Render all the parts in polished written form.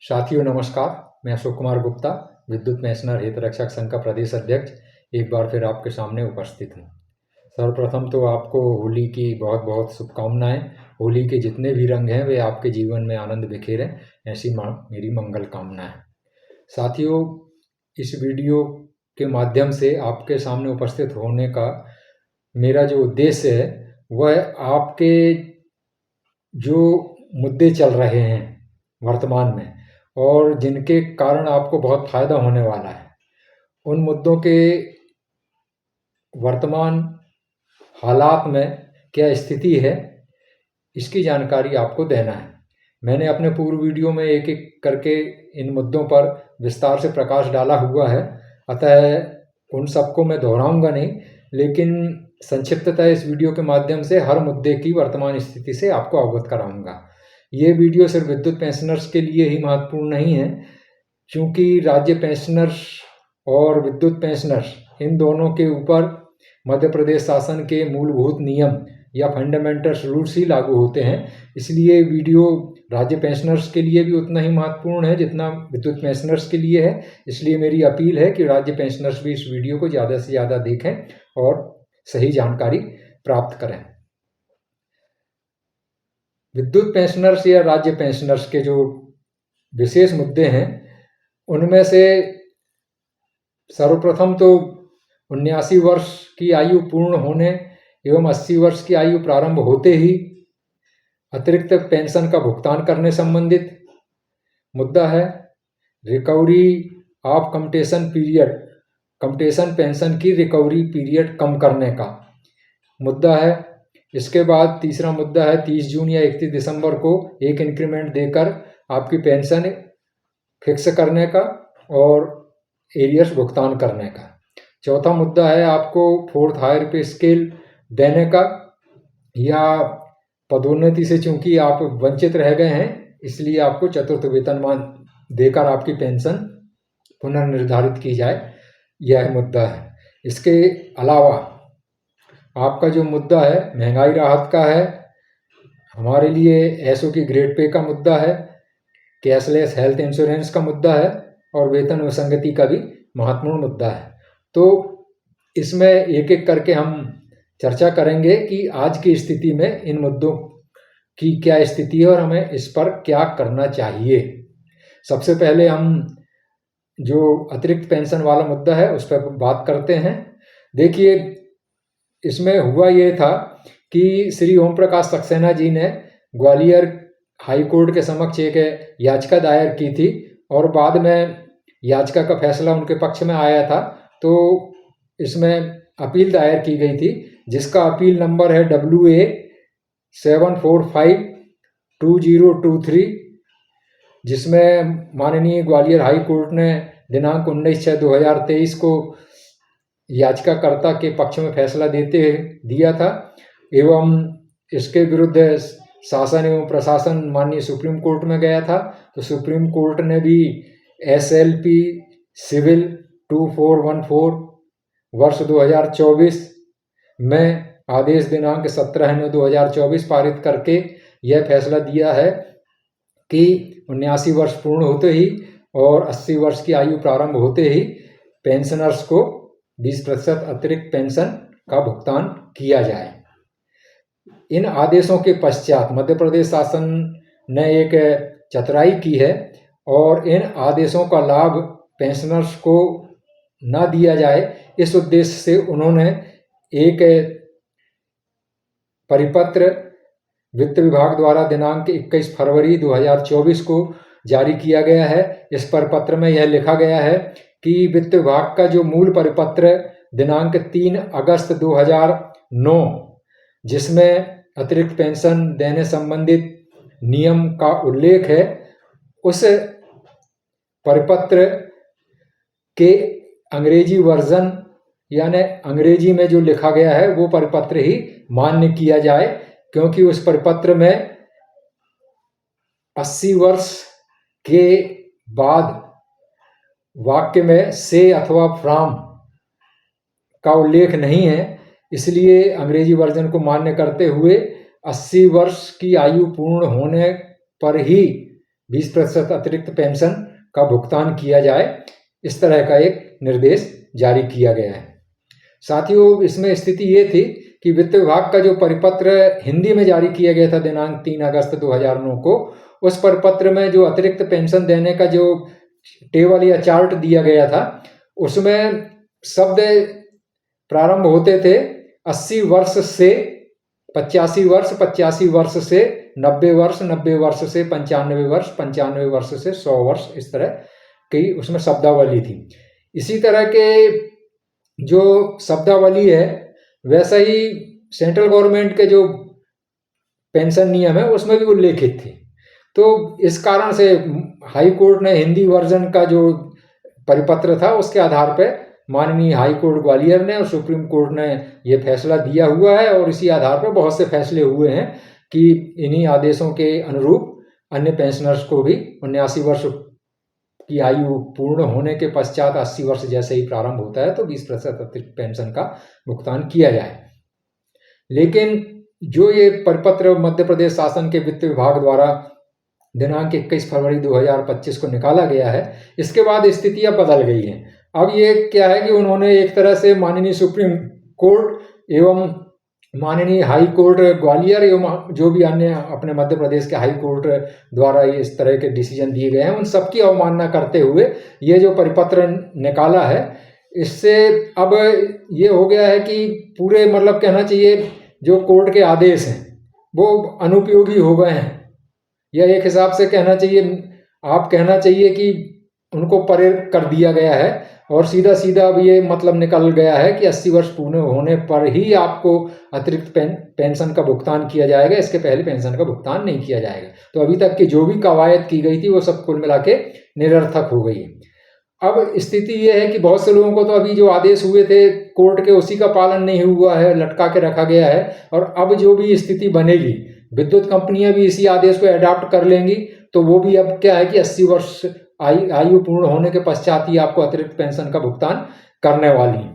साथियों नमस्कार, मैं अशोक कुमार गुप्ता, विद्युत पेंशनर हित रक्षक संघ का प्रदेश अध्यक्ष एक बार फिर आपके सामने उपस्थित हूँ। सर्वप्रथम तो आपको होली की बहुत बहुत शुभकामनाएं। होली के जितने भी रंग हैं वे आपके जीवन में आनंद बिखेरें, ऐसी मेरी मंगल कामना है। साथियों, इस वीडियो के माध्यम से आपके सामने उपस्थित होने का मेरा जो उद्देश्य है वह आपके जो मुद्दे चल रहे हैं वर्तमान में और जिनके कारण आपको बहुत फ़ायदा होने वाला है, उन मुद्दों के वर्तमान हालात में क्या स्थिति है, इसकी जानकारी आपको देना है। मैंने अपने पूर्व वीडियो में एक एक करके इन मुद्दों पर विस्तार से प्रकाश डाला हुआ है, अतः उन सबको मैं दोहराऊंगा नहीं, लेकिन संक्षिप्ततः इस वीडियो के माध्यम से हर मुद्दे की वर्तमान स्थिति से आपको अवगत कराऊंगा। ये वीडियो सिर्फ विद्युत पेंशनर्स के लिए ही महत्वपूर्ण नहीं है, क्योंकि राज्य पेंशनर्स और विद्युत पेंशनर्स इन दोनों के ऊपर मध्य प्रदेश शासन के मूलभूत नियम या फंडामेंटल्स रूल्स ही लागू होते हैं। इसलिए वीडियो राज्य पेंशनर्स के लिए भी उतना ही महत्वपूर्ण है जितना विद्युत पेंशनर्स के लिए है। इसलिए मेरी अपील है कि राज्य पेंशनर्स भी इस वीडियो को ज़्यादा से ज़्यादा देखें और सही जानकारी प्राप्त करें। विद्युत पेंशनर्स या राज्य पेंशनर्स के जो विशेष मुद्दे हैं उनमें से सर्वप्रथम तो 79 वर्ष की आयु पूर्ण होने एवं 80 वर्ष की आयु प्रारंभ होते ही अतिरिक्त पेंशन का भुगतान करने संबंधित मुद्दा है। रिकवरी ऑफ कम्पटेशन पीरियड, कम्पटेशन पेंशन की रिकवरी पीरियड कम करने का मुद्दा है। इसके बाद तीसरा मुद्दा है 30 जून या 31 दिसंबर को एक इंक्रीमेंट देकर आपकी पेंशन फिक्स करने का और एरियर्स भुगतान करने का। चौथा मुद्दा है आपको 4th हायर पे स्केल देने का, या पदोन्नति से चूंकि आप वंचित रह गए हैं इसलिए आपको 4th वेतनमान देकर आपकी पेंशन पुनर्निर्धारित की जाए, यह मुद्दा है। इसके अलावा आपका जो मुद्दा है महंगाई राहत का है, हमारे लिए एसओ की ग्रेड पे का मुद्दा है, कैशलेस हेल्थ इंश्योरेंस का मुद्दा है और वेतन विसंगति का भी महत्वपूर्ण मुद्दा है। तो इसमें एक एक करके हम चर्चा करेंगे कि आज की स्थिति में इन मुद्दों की क्या स्थिति है और हमें इस पर क्या करना चाहिए। सबसे पहले हम जो अतिरिक्त पेंशन वाला मुद्दा है उस पर बात करते हैं। देखिए, इसमें हुआ ये था कि श्री ओम प्रकाश सक्सेना जी ने ग्वालियर हाई कोर्ट के समक्ष एक याचिका दायर की थी और बाद में याचिका का फैसला उनके पक्ष में आया था, तो इसमें अपील दायर की गई थी जिसका अपील नंबर है WA7452023, जिसमें माननीय ग्वालियर हाई कोर्ट ने दिनांक 19/6/2023 को याचिकाकर्ता के पक्ष में फैसला दिया था एवं इसके विरुद्ध शासन एवं प्रशासन माननीय सुप्रीम कोर्ट में गया था। तो सुप्रीम कोर्ट ने भी SLP सिविल 2414 वर्ष 2024 में आदेश दिनांक 17/9/2024 पारित करके यह फैसला दिया है कि 79 वर्ष पूर्ण होते ही और 80 वर्ष की आयु प्रारंभ होते ही पेंशनर्स को 20% अतिरिक्त पेंशन का भुगतान किया जाए। इन आदेशों के पश्चात मध्य प्रदेश शासन ने एक चतुराई की है और इन आदेशों का लाभ पेंशनर्स को न दिया जाए, इस उद्देश्य से उन्होंने एक परिपत्र वित्त विभाग द्वारा दिनांक 21 फरवरी 2024 को जारी किया गया है। इस परिपत्र में यह लिखा गया है कि वित्त विभाग का जो मूल परिपत्र दिनांक 3 अगस्त 2009 जिसमें अतिरिक्त पेंशन देने संबंधित नियम का उल्लेख है, उस परिपत्र के अंग्रेजी वर्जन यानी अंग्रेजी में जो लिखा गया है वो परिपत्र ही मान्य किया जाए, क्योंकि उस परिपत्र में 80 वर्ष के बाद वाक्य में से अथवा फ्रॉम का उल्लेख नहीं है। इसलिए अंग्रेजी वर्जन को मान्य करते हुए 80 वर्ष की आयु पूर्ण होने पर ही 20% अतिरिक्त पेंशन का भुगतान किया जाए, इस तरह का एक निर्देश जारी किया गया है। साथियों, इसमें स्थिति ये थी कि वित्त विभाग का जो परिपत्र हिंदी में जारी किया गया था दिनांक 3 अगस्त 2009 को, उस परिपत्र में जो अतिरिक्त पेंशन देने का जो टेबल या चार्ट दिया गया था, उसमें शब्द प्रारंभ होते थे 80 वर्ष से 85 वर्ष, 85 वर्ष से 90 वर्ष, 90 वर्ष से 95 वर्ष, 95 वर्ष से 100 वर्ष, इस तरह की उसमें शब्दावली थी। इसी तरह के जो शब्दावली है, वैसा ही सेंट्रल गवर्नमेंट के जो पेंशन नियम है उसमें भी उल्लेखित थी। तो इस कारण से हाई कोर्ट ने हिंदी वर्जन का जो परिपत्र था उसके आधार पर माननीय हाई कोर्ट ग्वालियर ने और सुप्रीम कोर्ट ने यह फैसला दिया हुआ है, और इसी आधार पर बहुत से फैसले हुए हैं कि इन्हीं आदेशों के अनुरूप अन्य पेंशनर्स को भी 79 वर्ष की आयु पूर्ण होने के पश्चात 80 वर्ष जैसे ही प्रारंभ होता है तो 20% अतिरिक्त पेंशन का भुगतान किया जाए। लेकिन जो ये परिपत्र मध्य प्रदेश शासन के वित्त विभाग द्वारा दिनांक 21 फरवरी 2025 को निकाला गया है, इसके बाद स्थितियां बदल गई हैं। अब ये क्या है कि उन्होंने एक तरह से माननीय सुप्रीम कोर्ट एवं माननीय हाई कोर्ट ग्वालियर एवं जो भी अन्य अपने मध्य प्रदेश के हाई कोर्ट द्वारा इस तरह के डिसीजन दिए गए हैं, उन सबकी अवमानना करते हुए ये जो परिपत्र निकाला है, इससे अब ये हो गया है कि पूरे मतलब कहना चाहिए जो कोर्ट के आदेश हैं वो अनुपयोगी हो गए हैं, या एक हिसाब से कहना चाहिए कि उनको परे कर दिया गया है, और सीधा सीधा अब ये मतलब निकल गया है कि 80 वर्ष पूर्ण होने पर ही आपको अतिरिक्त पेंशन का भुगतान किया जाएगा, इसके पहले पेंशन का भुगतान नहीं किया जाएगा। तो अभी तक की जो भी कवायद की गई थी वो सब कुल मिला के निरर्थक हो गई है। अब स्थिति ये है कि बहुत से लोगों को तो अभी जो आदेश हुए थे कोर्ट के उसी का पालन नहीं हुआ है, लटका के रखा गया है, और अब जो भी स्थिति बनेगी विद्युत कंपनियां भी इसी आदेश को अडॉप्ट कर लेंगी, तो वो भी अब क्या है कि 80 वर्ष आयु पूर्ण होने के पश्चात ही आपको अतिरिक्त पेंशन का भुगतान करने वाली है।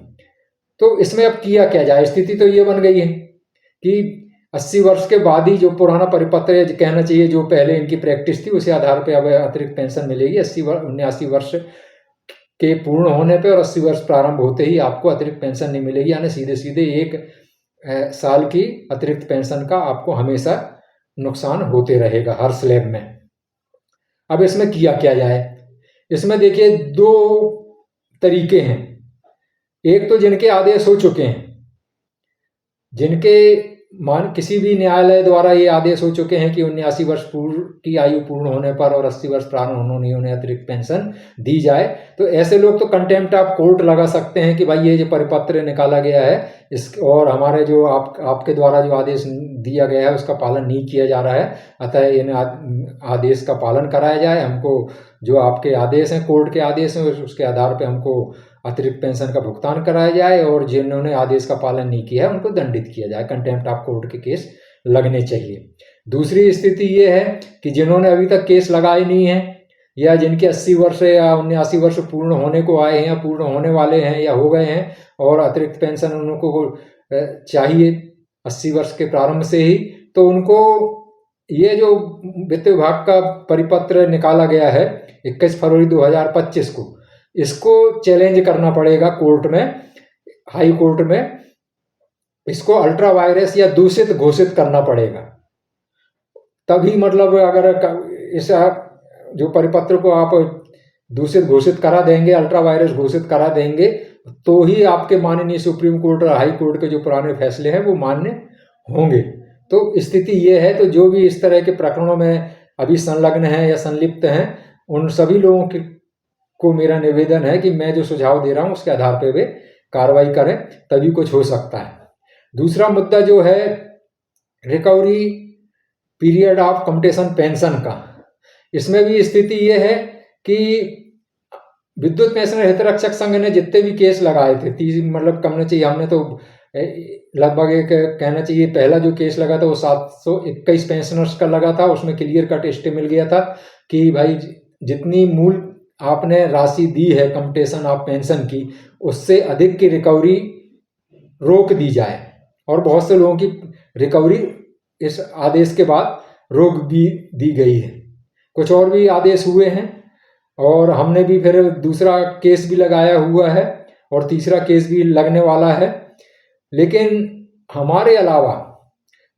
तो इसमें अब किया क्या जाए? स्थिति तो ये बन गई है कि 80 वर्ष के बाद ही जो पुराना परिपत्र है, कहना चाहिए जो पहले इनकी प्रैक्टिस थी, उसी आधार पर अब अतिरिक्त पेंशन मिलेगी। 79 वर्ष के पूर्ण होने पे और 80 वर्ष प्रारंभ होते ही आपको अतिरिक्त पेंशन नहीं मिलेगी, यानी सीधे सीधे 1 साल की अतिरिक्त पेंशन का आपको हमेशा नुकसान होते रहेगा हर स्लैब में। अब इसमें किया क्या जाए? इसमें देखिए 2 तरीके हैं। एक तो जिनके आदेश हो चुके हैं, जिनके किसी भी न्यायालय द्वारा ये आदेश हो चुके हैं कि 79 वर्ष की आयु पूर्ण होने पर और 80 वर्ष प्रारंभ होने उन्हें अतिरिक्त पेंशन दी जाए, तो ऐसे लोग तो कंटेम्प्ट ऑफ कोर्ट लगा सकते हैं कि भाई ये जो परिपत्र निकाला गया है इस और हमारे जो आपके द्वारा जो आदेश दिया गया है उसका पालन नहीं किया जा रहा है, अतः इन आदेश का पालन कराया जाए। हमको जो आपके आदेश हैं, कोर्ट के आदेश हैं, उसके आधार पर हमको अतिरिक्त पेंशन का भुगतान कराया जाए, और जिन्होंने आदेश का पालन नहीं किया है उनको दंडित किया जाए। कंटेम्प्ट ऑफ कोर्ट के केस लगने चाहिए। दूसरी स्थिति ये है कि जिन्होंने अभी तक केस लगाए नहीं है, या जिनके 80 वर्ष या 79 वर्ष पूर्ण होने को आए हैं या पूर्ण होने वाले हैं या हो गए हैं, और अतिरिक्त पेंशन उनको चाहिए 80 वर्ष के प्रारंभ से ही, तो उनको ये जो वित्त विभाग का परिपत्र निकाला गया है 21 फरवरी 2025 को, इसको चैलेंज करना पड़ेगा कोर्ट में, हाई कोर्ट में। इसको अल्ट्रा वायरस या दूषित घोषित करना पड़ेगा, तभी मतलब अगर इस जो परिपत्र को आप दूषित घोषित करा देंगे, अल्ट्रा वायरस घोषित करा देंगे, तो ही आपके माननीय सुप्रीम कोर्ट और हाई कोर्ट के जो पुराने फैसले हैं वो मान्य होंगे। तो स्थिति ये है। तो जो भी इस तरह के प्रकरणों में अभी संलग्न हैं या संलिप्त हैं, उन सभी लोगों को मेरा निवेदन है कि मैं जो सुझाव दे रहा हूं उसके आधार पर वे कार्रवाई करें, तभी कुछ हो सकता है। दूसरा मुद्दा जो है रिकवरी पीरियड ऑफ कम्पटेशन पेंशन का, इसमें भी स्थिति ये है कि विद्युत पेंशनर हितरक्षक संघ ने जितने भी केस लगाए थे, मतलब कहना चाहिए हमने तो लगभग एक कहना चाहिए पहला जो केस लगा था वो 721 पेंशनर्स का लगा था। उसमें क्लियर कट स्टे मिल गया था कि भाई जितनी मूल आपने राशि दी है कम्पटेशन ऑफ पेंशन की, उससे अधिक की रिकवरी रोक दी जाए, और बहुत से लोगों की रिकवरी इस आदेश के बाद रोक भी दी गई है। कुछ और भी आदेश हुए हैं और हमने भी फिर दूसरा केस भी लगाया हुआ है और तीसरा केस भी लगने वाला है। लेकिन हमारे अलावा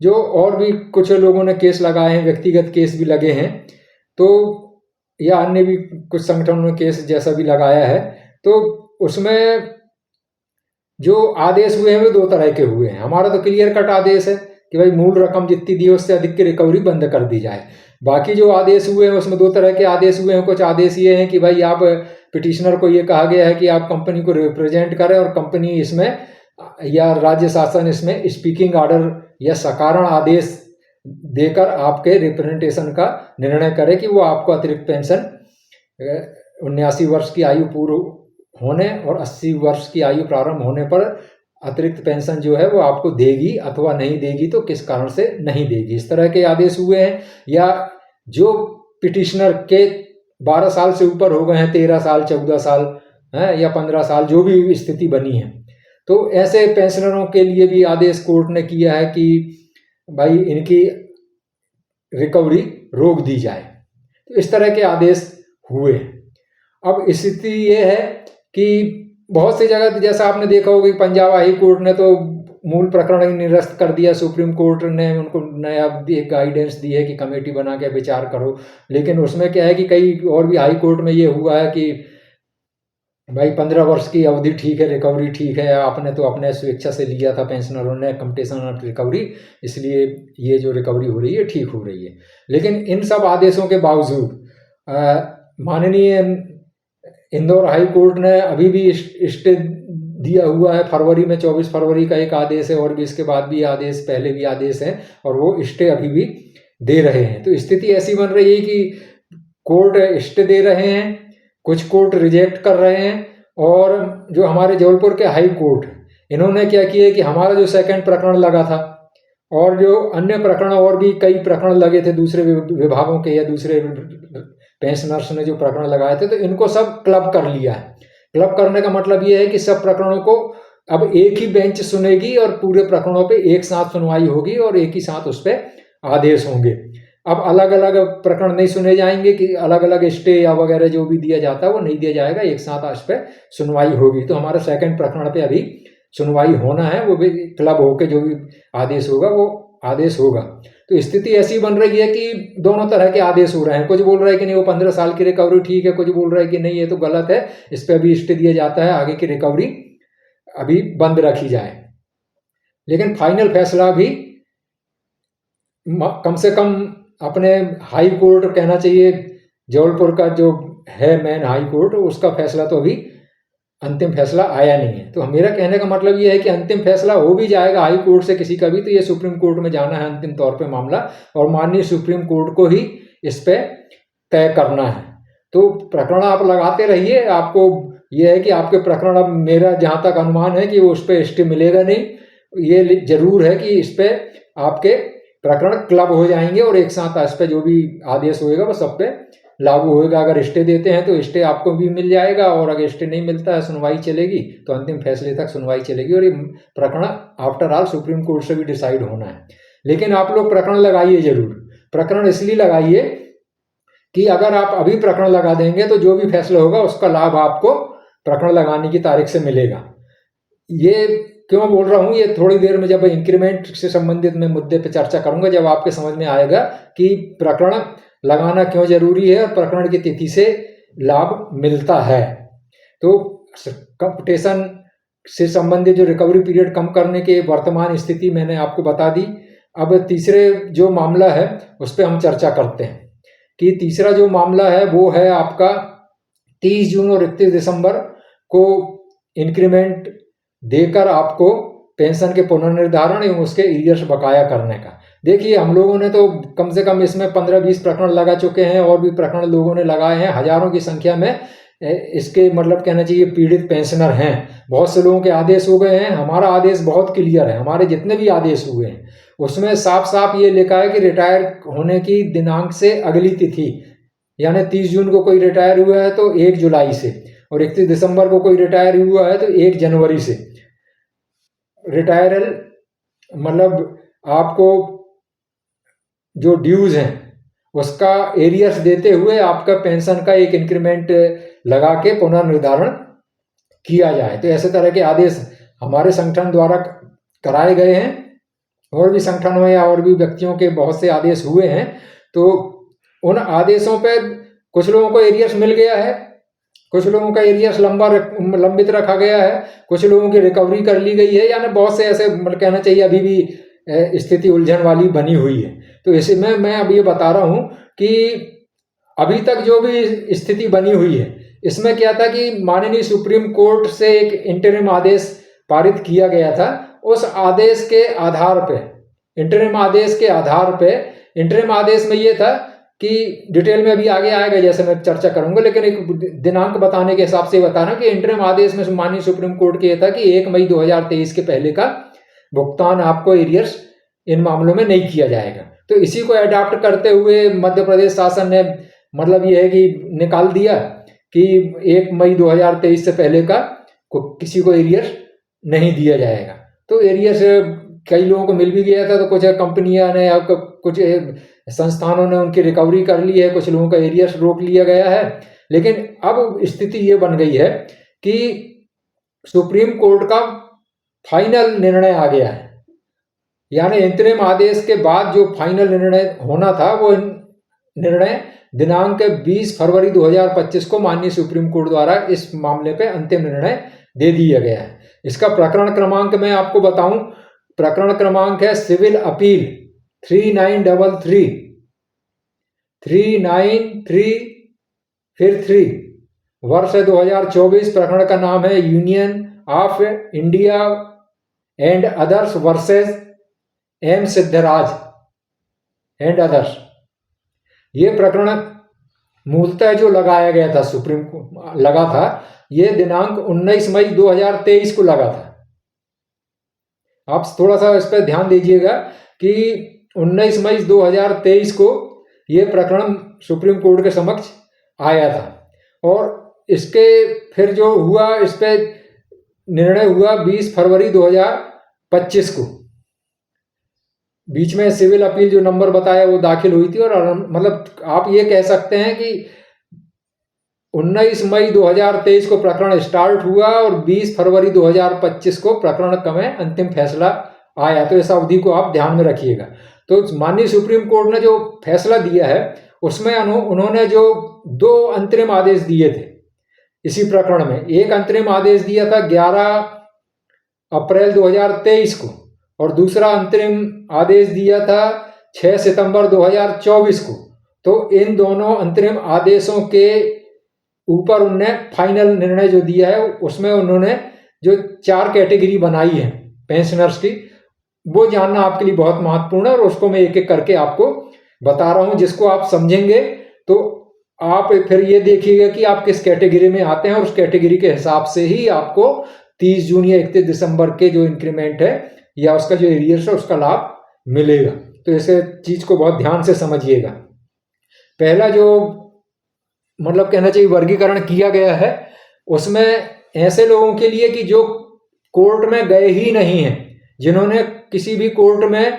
जो और भी कुछ लोगों ने केस लगाए हैं, व्यक्तिगत केस भी लगे हैं, तो या अन्य भी कुछ संगठनों ने केस जैसा भी लगाया है, तो उसमें जो आदेश हुए हैं वो दो तरह के हुए हैं। हमारा तो क्लियर कट आदेश है कि भाई मूल रकम जितनी दी है उससे अधिक की रिकवरी बंद कर दी जाए। बाकी जो आदेश हुए हैं उसमें दो तरह के आदेश हुए हैं। कुछ आदेश ये हैं कि भाई आप पिटिशनर को ये कहा गया है कि आप कंपनी को रिप्रेजेंट करें और कंपनी इसमें या राज्य शासन इसमें स्पीकिंग ऑर्डर या सकारण आदेश देकर आपके रिप्रेजेंटेशन का निर्णय करे कि वो आपको अतिरिक्त पेंशन 79 वर्ष की आयु पूर्व होने और 80 वर्ष की आयु प्रारंभ होने पर अतिरिक्त पेंशन जो है वो आपको देगी अथवा नहीं देगी, तो किस कारण से नहीं देगी, इस तरह के आदेश हुए हैं। या जो पिटिशनर के 12 साल से ऊपर हो गए हैं, 13 साल 14 साल है या 15 साल, जो भी स्थिति बनी है, तो ऐसे पेंशनरों के लिए भी आदेश कोर्ट ने किया है कि भाई इनकी रिकवरी रोक दी जाए। तो इस तरह के आदेश हुए। अब स्थिति ये है कि बहुत सी जगह जैसा आपने देखा होगा कि पंजाब हाई कोर्ट ने तो मूल प्रकरण ही निरस्त कर दिया। सुप्रीम कोर्ट ने उनको नया एक गाइडेंस दी है कि कमेटी बना के विचार करो। लेकिन उसमें क्या है कि कई और भी हाई कोर्ट में ये हुआ है कि भाई 15 वर्ष की अवधि ठीक है, रिकवरी ठीक है, आपने तो अपने स्वेच्छा से लिया था, पेंशनरों ने कंपटीशन ऑफ रिकवरी, इसलिए ये जो रिकवरी हो रही है ठीक हो रही है। लेकिन इन सब आदेशों के बावजूद माननीय इंदौर हाई कोर्ट ने अभी भी स्टे दिया हुआ है। फरवरी में 24 फरवरी का एक आदेश है और भी इसके बाद भी आदेश, पहले भी आदेश हैं और वो स्टे अभी भी दे रहे हैं। तो स्थिति ऐसी बन रही है कि कोर्ट स्टे दे रहे हैं, कुछ कोर्ट रिजेक्ट कर रहे हैं। और जो हमारे जबलपुर के हाई कोर्ट, इन्होंने क्या किया कि हमारा जो सेकंड प्रकरण लगा था और जो अन्य प्रकरण और भी कई प्रकरण लगे थे दूसरे विभागों के या दूसरे पेंशनर्स ने जो प्रकरण लगाए थे, तो इनको सब क्लब कर लिया है। क्लब करने का मतलब ये है कि सब प्रकरणों को अब एक ही बेंच सुनेगी और पूरे प्रकरणों पे एक साथ सुनवाई होगी और एक ही साथ उस पर आदेश होंगे। अब अलग अलग प्रकरण नहीं सुने जाएंगे कि अलग अलग स्टे या वगैरह जो भी दिया जाता है वो नहीं दिया जाएगा, एक साथ उस पर सुनवाई होगी। तो हमारा सेकंड प्रकरण पे अभी सुनवाई होना है, वो भी क्लब होकर जो भी आदेश होगा वो आदेश होगा। तो स्थिति ऐसी बन रही है कि दोनों तरह के आदेश हो रहे हैं। कुछ बोल रहे हैं कि नहीं वो 15 साल की रिकवरी ठीक है, कुछ बोल रहे हैं कि नहीं ये तो गलत है, इस पर अभी स्टे दिया जाता है, आगे की रिकवरी अभी बंद रखी जाए। लेकिन फाइनल फैसला भी कम से कम अपने हाई कोर्ट, कहना चाहिए जबलपुर का जो है मेन हाई कोर्ट, उसका फैसला तो अभी अंतिम फैसला आया नहीं है। तो मेरा कहने का मतलब ये है कि अंतिम फैसला हो भी जाएगा हाई कोर्ट से किसी का भी, तो ये सुप्रीम कोर्ट में जाना है अंतिम तौर पे मामला, और माननीय सुप्रीम कोर्ट को ही इस पे तय करना है। तो प्रकरण आप लगाते रहिए, आपको ये है कि आपके प्रकरण, अब मेरा जहाँ तक अनुमान है कि वो उस पर स्टे मिलेगा नहीं। ये जरूर है कि इस पे आपके प्रकरण क्लब हो जाएंगे और एक साथ इस पे जो भी आदेश होएगा वो सब पे लागू होएगा। अगर स्टे देते हैं तो स्टे आपको भी मिल जाएगा, और अगर स्टे नहीं मिलता है, सुनवाई चलेगी, तो अंतिम फैसले तक सुनवाई चलेगी और ये प्रकरण आफ्टर ऑल सुप्रीम कोर्ट से भी डिसाइड होना है। लेकिन आप लोग प्रकरण लगाइए जरूर। प्रकरण इसलिए लगाइए कि अगर आप अभी प्रकरण लगा देंगे तो जो भी फैसला होगा उसका लाभ आपको प्रकरण लगाने की तारीख से मिलेगा। ये क्यों बोल रहा हूँ, ये थोड़ी देर में जब इंक्रीमेंट से संबंधित मैं मुद्दे पर चर्चा करूंगा, जब आपके समझ में आएगा कि प्रकरण लगाना क्यों जरूरी है और प्रकरण की तिथि से लाभ मिलता है। तो कंपटीशन से संबंधित जो रिकवरी पीरियड कम करने की वर्तमान स्थिति मैंने आपको बता दी। अब तीसरे जो मामला है उस पर हम चर्चा करते हैं कि तीसरा जो मामला है वो है आपका 30 जून और 31 दिसंबर को इंक्रीमेंट देकर आपको पेंशन के पुनर्निर्धारण एवं उसके इरियर्स बकाया करने का। देखिए, हम लोगों ने तो कम से कम इसमें 15-20 प्रकरण लगा चुके हैं और भी प्रकरण लोगों ने लगाए हैं, हजारों की संख्या में इसके मतलब कहना चाहिए पीड़ित पेंशनर हैं। बहुत से लोगों के आदेश हो गए हैं। हमारा आदेश बहुत क्लियर है। हमारे जितने भी आदेश हुए हैं उसमें साफ साफ ये लिखा है कि रिटायर होने की दिनांक से अगली तिथि, यानी 30 जून को कोई रिटायर हुआ है तो 1 जुलाई से, और 31 दिसंबर को कोई रिटायर हुआ है तो 1 जनवरी से रिटायरल मतलब आपको जो ड्यूज हैं उसका एरियर्स देते हुए आपका पेंशन का एक इंक्रीमेंट लगा के पुनर्निर्धारण किया जाए। तो ऐसे तरह के आदेश हमारे संगठन द्वारा कराए गए हैं। और भी संगठनों या और भी व्यक्तियों के बहुत से आदेश हुए हैं। तो उन आदेशों पे कुछ लोगों को एरियर्स मिल गया है, कुछ लोगों का एरियर्स लंबित रखा गया है, कुछ लोगों की रिकवरी कर ली गई है, यानी बहुत से ऐसे मतलब कहना चाहिए अभी भी स्थिति उलझन वाली बनी हुई है। तो इसमें मैं अब ये बता रहा हूँ कि अभी तक जो भी स्थिति बनी हुई है, इसमें क्या था कि माननीय सुप्रीम कोर्ट से एक इंटरिम आदेश पारित किया गया था। उस आदेश के आधार पे, इंटरिम आदेश के आधार पे, इंटरिम आदेश में ये था कि डिटेल में अभी आगे आएगा जैसे मैं चर्चा करूंगा, लेकिन एक दिनांक बताने के हिसाब से बता रहा कि इंटरिम आदेश में माननीय सुप्रीम कोर्ट के ये था कि 1 मई 2023 के पहले का भुगतान आपको एरियर्स इन मामलों में नहीं किया जाएगा। तो इसी को अडॉप्ट करते हुए मध्य प्रदेश शासन ने मतलब ये है कि निकाल दिया कि 1 मई 2023 से पहले का किसी को एरियर्स नहीं दिया जाएगा। तो एरियर्स कई लोगों को मिल भी गया था, तो कुछ कंपनियां ने, कुछ संस्थानों ने उनकी रिकवरी कर ली है, कुछ लोगों का एरियर्स रोक लिया गया है। लेकिन अब स्थिति ये बन गई है कि सुप्रीम कोर्ट का फाइनल निर्णय आ गया है, यानी इंतरिम आदेश के बाद जो फाइनल निर्णय होना था वो निर्णय दिनांक 20 फरवरी 2025 को माननीय सुप्रीम कोर्ट द्वारा इस मामले पे अंतिम निर्णय दे दिया गया है। इसका प्रकरण क्रमांक मैं आपको बताऊं, प्रकरण क्रमांक है सिविल अपील 3933 फिर 3 वर्ष 2024। प्रकरण का नाम है union of India and others versus M Siddharaj and others. ये प्रकरण मूलतः जो लगाया गया था, सुप्रीम कोर्ट लगा था, ये दिनांक 19 मई 2023 को लगा था। आप थोड़ा सा इस पर ध्यान दीजिएगा कि 19 मई 2023 को ये प्रकरण सुप्रीम कोर्ट के समक्ष आया था और इसके फिर जो हुआ, इस पे निर्णय हुआ 20 फरवरी 2025 को। बीच में सिविल अपील जो नंबर बताया वो दाखिल हुई थी और मतलब आप ये कह सकते हैं कि 19 मई 2023 को प्रकरण स्टार्ट हुआ और 20 फरवरी 2025 को प्रकरण का में अंतिम फैसला आया। तो इस अवधि को आप ध्यान में रखिएगा। तो माननीय सुप्रीम कोर्ट ने जो फैसला दिया है उसमें उन्होंने जो 2 अंतरिम आदेश दिए थे इसी प्रकरण में। एक अंतरिम आदेश दिया था 11 अप्रैल 2023 को और दूसरा अंतरिम आदेश दिया था 6 सितंबर 2024 को। तो इन दोनों अंतरिम आदेशों के ऊपर उन्होंने फाइनल निर्णय जो दिया है उसमें उन्होंने जो 4 कैटेगरी बनाई है पेंशनर्स की, वो जानना आपके लिए बहुत महत्वपूर्ण है और उसको मैं एक एक करके आपको बता रहा हूं, जिसको आप समझेंगे तो आप फिर ये देखिएगा कि आप किस कैटेगरी में आते हैं और उस कैटेगरी के हिसाब से ही आपको 30 जून या 31 दिसंबर के जो इंक्रीमेंट है या उसका जो एरियर्स है उसका लाभ मिलेगा। तो इसे चीज को बहुत ध्यान से समझिएगा। पहला जो मतलब कहना चाहिए वर्गीकरण किया गया है उसमें ऐसे लोगों के लिए कि जो कोर्ट में गए ही नहीं हैं, जिन्होंने किसी भी कोर्ट में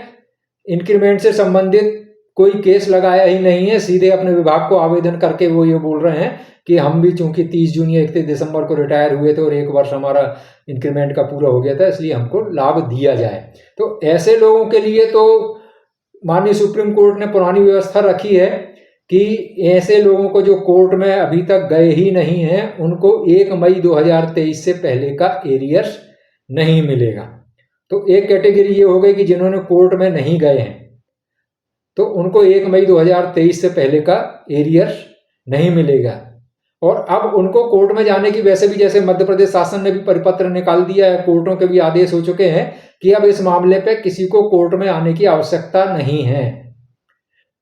इंक्रीमेंट से संबंधित कोई केस लगाया ही नहीं है, सीधे अपने विभाग को आवेदन करके वो ये बोल रहे हैं कि हम भी चूंकि 30 जून या 31 दिसंबर को रिटायर हुए थे और 1 वर्ष हमारा इंक्रीमेंट का पूरा हो गया था, इसलिए हमको लाभ दिया जाए। तो ऐसे लोगों के लिए तो माननीय सुप्रीम कोर्ट ने पुरानी व्यवस्था रखी है कि ऐसे लोगों को जो कोर्ट में अभी तक गए ही नहीं हैं उनको 1 मई 2023 से पहले का एरियर्स नहीं मिलेगा। तो एक कैटेगरी ये हो गई कि जिन्होंने कोर्ट में नहीं गए हैं तो उनको 1 मई 2023 से पहले का एरियर्स नहीं मिलेगा। और अब उनको कोर्ट में जाने की, वैसे भी जैसे मध्य प्रदेश शासन ने भी परिपत्र निकाल दिया है, कोर्टों के भी आदेश हो चुके हैं कि अब इस मामले पे किसी को कोर्ट में आने की आवश्यकता नहीं है।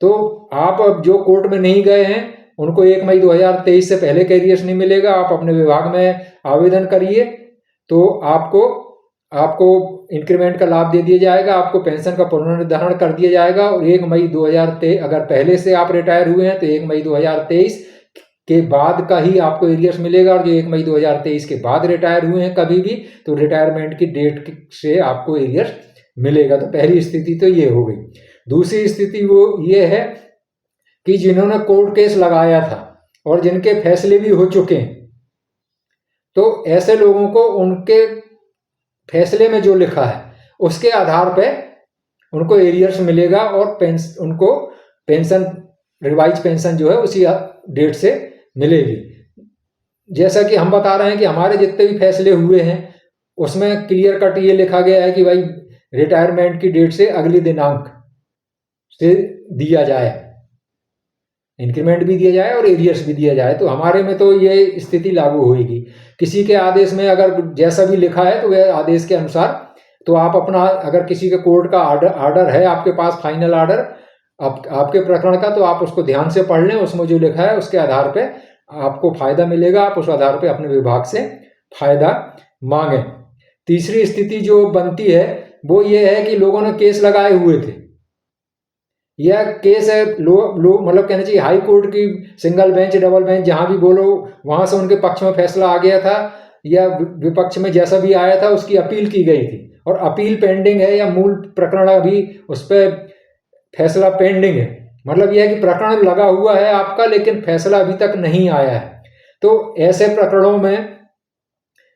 तो आप अब जो कोर्ट में नहीं गए हैं उनको 1 मई 2023 से पहले का एरियर्स नहीं मिलेगा। आप अपने विभाग में आवेदन करिए तो आपको इंक्रीमेंट का लाभ दे दिया जाएगा, आपको पेंशन का पुनर्निर्धारण कर दिया जाएगा। और 1 मई 2023 अगर पहले से आप रिटायर हुए हैं तो 1 मई 2023 के बाद का ही आपको एरियर्स मिलेगा। और जो 1 मई 2023 के बाद रिटायर हुए हैं कभी भी, तो रिटायरमेंट की डेट से आपको एरियर्स मिलेगा। तो पहली स्थिति तो ये हो गई। दूसरी स्थिति वो ये है कि जिन्होंने कोर्ट केस लगाया था और जिनके फैसले भी हो चुके हैं, तो ऐसे लोगों को उनके फैसले में जो लिखा है उसके आधार पे उनको एरियर्स मिलेगा और उनको पेंशन, रिवाइज पेंशन जो है उसी डेट से मिलेगी। जैसा कि हम बता रहे हैं कि हमारे जितने भी फैसले हुए हैं उसमें क्लियर कट ये लिखा गया है कि भाई रिटायरमेंट की डेट से अगली दिनांक से दिया जाए, इंक्रीमेंट भी दिया जाए और एरियर्स भी दिया जाए। तो हमारे में तो ये स्थिति लागू होगी। किसी के आदेश में अगर जैसा भी लिखा है तो वह आदेश के अनुसार, तो आप अपना, अगर किसी के कोर्ट का आर्डर है आपके पास, फाइनल आर्डर आपके प्रकरण का, तो आप उसको ध्यान से पढ़ लें। उसमें जो लिखा है उसके आधार पे आपको फायदा मिलेगा, आप उस आधार पे अपने विभाग से फायदा मांगें। तीसरी स्थिति जो बनती है वो ये है कि लोगों ने केस लगाए हुए थे, यह केस है मतलब कहना चाहिए हाई कोर्ट की, सिंगल बेंच, डबल बेंच, जहां भी बोलो वहां से उनके पक्ष में फैसला आ गया था या विपक्ष में जैसा भी आया था उसकी अपील की गई थी और अपील पेंडिंग है या मूल प्रकरण अभी उस पर फैसला पेंडिंग है। मतलब यह है कि प्रकरण लगा हुआ है आपका लेकिन फैसला अभी तक नहीं आया है। तो ऐसे प्रकरणों में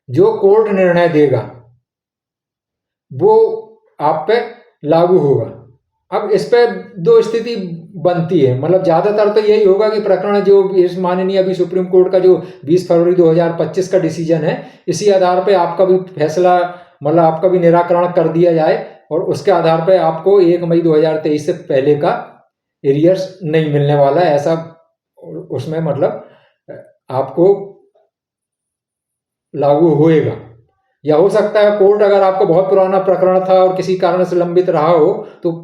जो कोर्ट निर्णय देगा वो आप पे लागू होगा। अब इस पे दो स्थिति बनती है, मतलब ज्यादातर तो यही होगा कि प्रकरण जो इस माननीय अभी सुप्रीम कोर्ट का जो 20 फरवरी 2025 का डिसीजन है, इसी आधार पे आपका भी फैसला, मतलब आपका भी निराकरण कर दिया जाए और उसके आधार पे आपको 1 मई 2023 से पहले का एरियर्स नहीं मिलने वाला है, ऐसा उसमें मतलब आपको लागू होएगा। या हो सकता है कोर्ट, अगर आपको बहुत पुराना प्रकरण था और किसी कारण से लंबित रहा हो, तो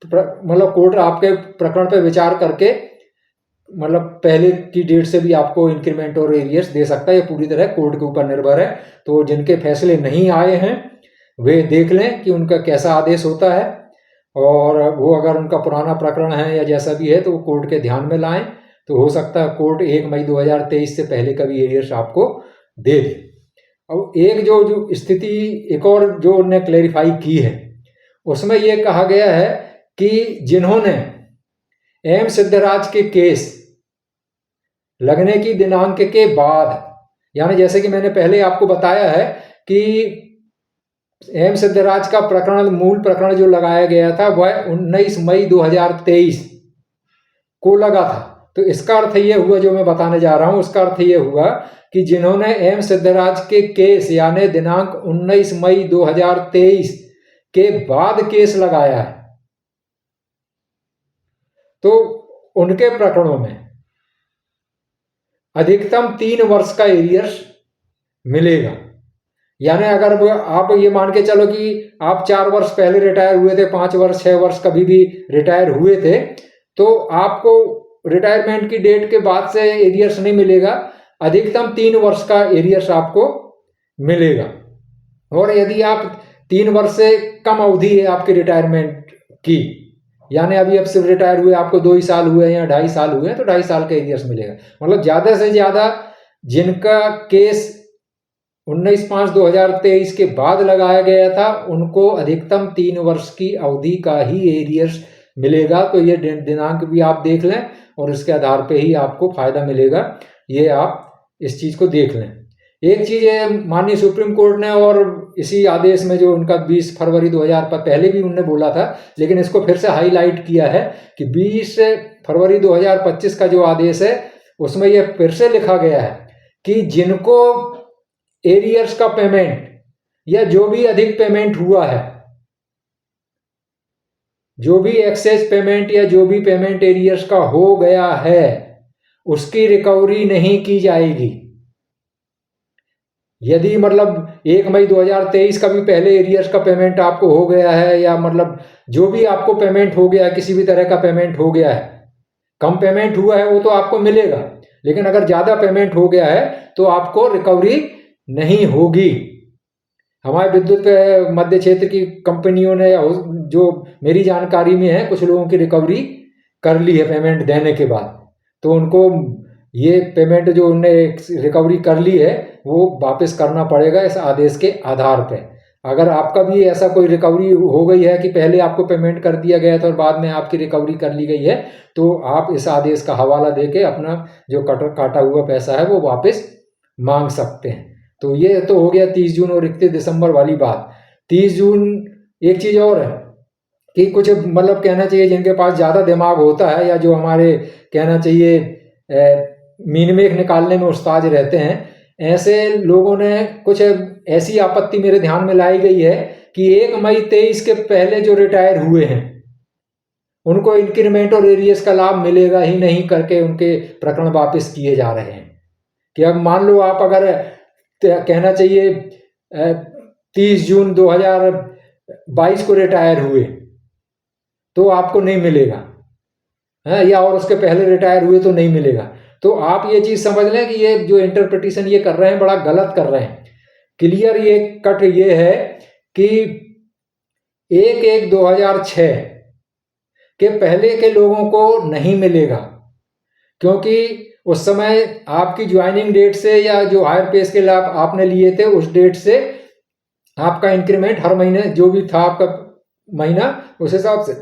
मतलब कोर्ट आपके प्रकरण पर विचार करके मतलब पहले की डेट से भी आपको इंक्रीमेंट और एरियर्स दे सकता है। ये पूरी तरह कोर्ट के ऊपर निर्भर है। तो जिनके फैसले नहीं आए हैं वे देख लें कि उनका कैसा आदेश होता है, और वो अगर उनका पुराना प्रकरण है या जैसा भी है तो वो कोर्ट के ध्यान में लाएं। तो हो सकता है कोर्ट 1 मई 2023 से पहले का भी एरियर्स आपको दे दे। अब एक जो स्थिति एक और जो उन्होंने क्लेरिफाई की है उसमें यह कहा गया है कि जिन्होंने एम सिद्धराज के केस लगने की दिनांक के बाद, यानी जैसे कि मैंने पहले आपको बताया है कि एम सिद्धराज का प्रकरण, मूल प्रकरण जो लगाया गया था वह 19 मई 2023 को लगा था। तो इसका अर्थ ये हुआ, जो मैं बताने जा रहा हूं उसका अर्थ ये हुआ कि जिन्होंने एम सिद्धराज के केस यानी दिनांक 19 मई 2023 के बाद केस लगाया है, तो उनके प्रकरणों में अधिकतम 3 वर्ष का एरियर्स मिलेगा। यानी अगर आप ये मान के चलो कि आप 4 वर्ष पहले रिटायर हुए थे, 5 वर्ष 6 वर्ष कभी भी रिटायर हुए थे, तो आपको रिटायरमेंट की डेट के बाद से एरियर्स नहीं मिलेगा, अधिकतम 3 वर्ष का एरियर्स आपको मिलेगा। और यदि आप 3 वर्ष से कम अवधि है आपके रिटायरमेंट की, यानी अभी अब सिर्फ रिटायर हुए, आपको 2 ही साल हुए या 2.5 साल हुए हैं, तो 2.5 साल का एरियर्स मिलेगा। मतलब ज्यादा से ज्यादा जिनका केस 19/5/2023 के बाद लगाया गया था उनको अधिकतम 3 वर्ष की अवधि का ही एरियर्स मिलेगा। तो ये दिनांक भी आप देख लें और इसके आधार पे ही आपको फायदा मिलेगा, ये आप इस चीज को देख लें। एक चीज है, माननीय सुप्रीम कोर्ट ने और इसी आदेश में जो उनका 20 फरवरी 2000 पर पहले भी उन्होंने बोला था, लेकिन इसको फिर से हाईलाइट किया है कि 20 फरवरी 2025 का जो आदेश है उसमें यह फिर से लिखा गया है कि जिनको एरियर्स का पेमेंट या जो भी अधिक पेमेंट हुआ है, जो भी एक्सेस पेमेंट या जो भी पेमेंट एरियर्स का हो गया है, उसकी रिकवरी नहीं की जाएगी। यदि मतलब 1 मई 2023 का भी पहले एरियर्स का पेमेंट आपको हो गया है, या मतलब जो भी आपको पेमेंट हो गया है, किसी भी तरह का पेमेंट हो गया है, कम पेमेंट हुआ है वो तो आपको मिलेगा, लेकिन अगर ज्यादा पेमेंट हो गया है तो आपको रिकवरी नहीं होगी। हमारे विद्युत मध्य क्षेत्र की कंपनियों ने, जो मेरी जानकारी में है, कुछ लोगों की रिकवरी कर ली है पेमेंट देने के बाद, तो उनको ये पेमेंट जो उन्होंने रिकवरी कर ली है वो वापस करना पड़ेगा इस आदेश के आधार पे। अगर आपका भी ऐसा कोई रिकवरी हो गई है कि पहले आपको पेमेंट कर दिया गया था और बाद में आपकी रिकवरी कर ली गई है, तो आप इस आदेश का हवाला देके अपना जो काटा हुआ पैसा है वो वापस मांग सकते हैं। तो ये तो हो गया 30 जून और 31 दिसंबर वाली बात। 30 जून एक चीज़ और है कि कुछ मतलब कहना चाहिए जिनके पास ज़्यादा दिमाग होता है, या जो हमारे कहना चाहिए मीन मेख निकालने में उस्ताद रहते हैं, ऐसे लोगों ने कुछ ऐसी आपत्ति मेरे ध्यान में लाई गई है कि 1 मई 23 के पहले जो रिटायर हुए हैं उनको इंक्रीमेंट और एरियर्स का लाभ मिलेगा ही नहीं करके उनके प्रकरण वापस किए जा रहे हैं। कि अब मान लो आप अगर कहना चाहिए 30 जून 2022 को रिटायर हुए तो आपको नहीं मिलेगा है, या और उसके पहले रिटायर हुए तो नहीं मिलेगा। तो आप ये चीज़ समझ लें कि ये जो इंटरप्रिटेशन ये कर रहे हैं बड़ा गलत कर रहे हैं। क्लियर ये कट ये है कि 1/1/2006 के पहले के लोगों को नहीं मिलेगा, क्योंकि उस समय आपकी ज्वाइनिंग डेट से या जो हायर पे स्केल आपने लिए थे उस डेट से आपका इंक्रीमेंट हर महीने जो भी था आपका महीना उस हिसाब से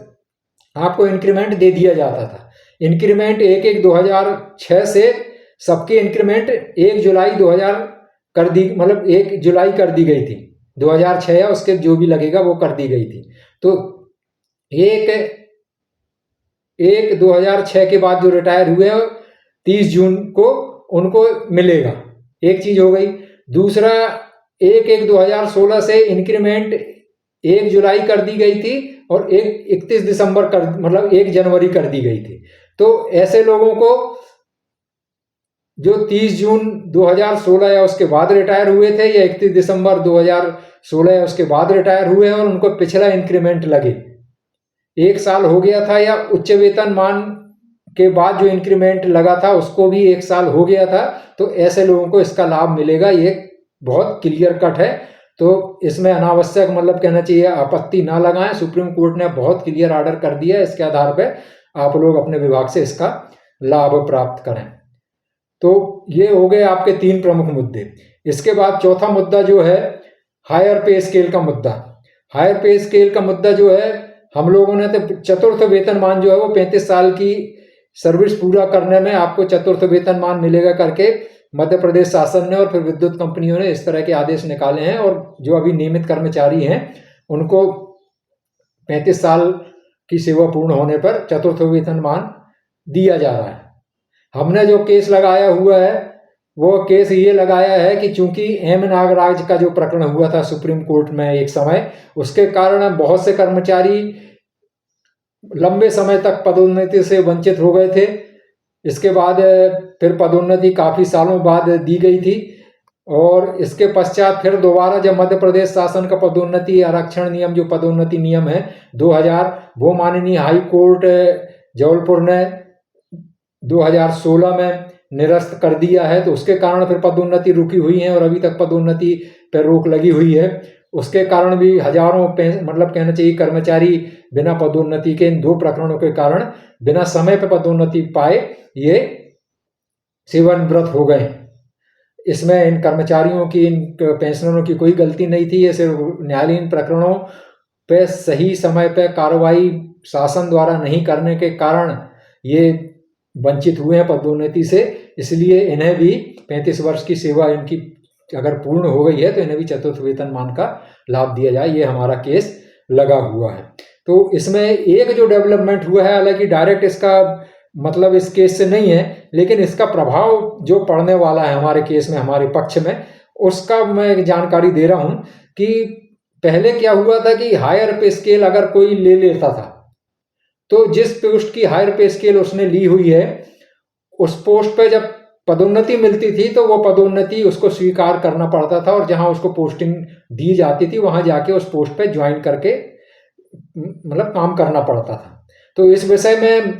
आपको इंक्रीमेंट दे दिया जाता था। इंक्रीमेंट 1/1/2006 से सबकी इंक्रीमेंट 1 जुलाई 2000 कर दी, मतलब 1 जुलाई कर दी गई थी। 2006 या उसके जो भी लगेगा वो कर दी गई थी। तो 1/1/2006 के बाद जो रिटायर हुए हैं 30 जून को उनको मिलेगा। एक चीज हो गई। दूसरा 1/1/2016 से इंक्रीमेंट 1 जुलाई कर दी गई थी और 31 दिसंबर कर मतलब 1 जनवरी कर दी गई थी। तो ऐसे लोगों को जो 30 जून 2016 या उसके बाद रिटायर हुए थे या 31 दिसंबर 2016 या उसके बाद रिटायर हुए हैं और उनको पिछला इंक्रीमेंट लगे, 1 साल हो गया था, या उच्च वेतन मान के बाद जो इंक्रीमेंट लगा था उसको भी 1 साल हो गया था, तो ऐसे लोगों को इसका लाभ मिलेगा। ये बहुत क्लियर कट है। तो इसमें अनावश्यक मतलब कहना चाहिए आपत्ति ना लगाएं। सुप्रीम कोर्ट ने बहुत क्लियर ऑर्डर कर दिया है, इसके आधार पर आप लोग अपने विभाग से इसका लाभ प्राप्त करें। तो ये हो गए आपके 3 प्रमुख मुद्दे। इसके बाद चौथा मुद्दा जो है हायर पे स्केल का मुद्दा। हायर पे स्केल का मुद्दा जो है, हम लोगों ने तो चतुर्थ वेतनमान जो है वो 35 साल की सर्विस पूरा करने में आपको चतुर्थ वेतनमान मिलेगा करके मध्य प्रदेश शासन ने और फिर विद्युत कंपनियों ने इस तरह के आदेश निकाले हैं। और जो अभी नियमित कर्मचारी हैं उनको 35 साल की सेवा पूर्ण होने पर चतुर्थ वेतनमान दिया जा रहा है। हमने जो केस लगाया हुआ है वो केस ये लगाया है कि चूंकि एम नागराज का जो प्रकरण हुआ था सुप्रीम कोर्ट में एक समय, उसके कारण बहुत से कर्मचारी लंबे समय तक पदोन्नति से वंचित हो गए थे। इसके बाद फिर पदोन्नति काफ़ी सालों बाद दी गई थी और इसके पश्चात फिर दोबारा जब मध्य प्रदेश शासन का पदोन्नति आरक्षण नियम जो पदोन्नति नियम है 2000, वो माननीय हाई कोर्ट जबलपुर ने 2016 में निरस्त कर दिया है। तो उसके कारण फिर पदोन्नति रुकी हुई है और अभी तक पदोन्नति पर रोक लगी हुई है। उसके कारण भी हजारों मतलब कहना चाहिए कर्मचारी बिना पदोन्नति के इन 2 प्रकरणों के कारण बिना समय पर पदोन्नति पाए ये सेवानिवृत्त हो गए। इसमें इन कर्मचारियों की, इन पेंशनरों की कोई गलती नहीं थी। ये सिर्फ न्यायालयीन प्रकरणों पे सही समय पे कार्रवाई शासन द्वारा नहीं करने के कारण ये वंचित हुए हैं पदोन्नति से। इसलिए इन्हें भी 35 वर्ष की सेवा इनकी अगर पूर्ण हो गई है तो इन्हें भी चतुर्थ वेतनमान का लाभ दिया जाए, ये हमारा केस लगा हुआ है। तो इसमें एक जो डेवलपमेंट हुआ है, हालांकि डायरेक्ट इसका मतलब इस केस से नहीं है, लेकिन इसका प्रभाव जो पड़ने वाला है हमारे केस में, हमारे पक्ष में, उसका मैं जानकारी दे रहा हूं कि पहले क्या हुआ था कि हायर पे स्केल अगर कोई ले लेता था तो जिस पोस्ट की हायर पे स्केल उसने ली हुई है उस पोस्ट पे जब पदोन्नति मिलती थी तो वो पदोन्नति उसको स्वीकार करना पड़ता था और जहां उसको पोस्टिंग दी जाती थी वहां जाके उस पोस्ट पे ज्वाइन करके मतलब काम करना पड़ता था। तो इस विषय में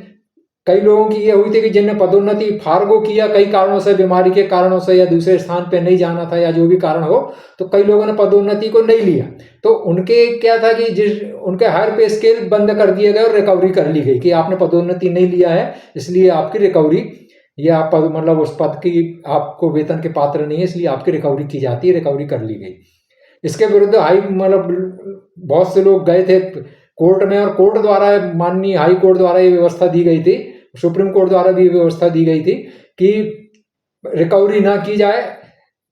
कई लोगों की ये हुई थी कि जिनने पदोन्नति फार्गो किया कई कारणों से, बीमारी के कारणों से या दूसरे स्थान पे नहीं जाना था या जो भी कारण हो, तो कई लोगों ने पदोन्नति को नहीं लिया। तो उनके क्या था कि उनके हायर पे स्केल बंद कर दिए गए और रिकवरी कर ली गई कि आपने पदोन्नति नहीं लिया है इसलिए आपकी रिकवरी, या आप मतलब उस पद की आपको वेतन के पात्र नहीं है इसलिए आपकी रिकवरी की जाती है, रिकवरी कर ली गई। इसके विरुद्ध बहुत से लोग गए थे कोर्ट में, और कोर्ट द्वारा, माननीय हाई कोर्ट द्वारा ये व्यवस्था दी गई थी, सुप्रीम कोर्ट द्वारा भी व्यवस्था दी गई थी कि रिकवरी ना की जाए।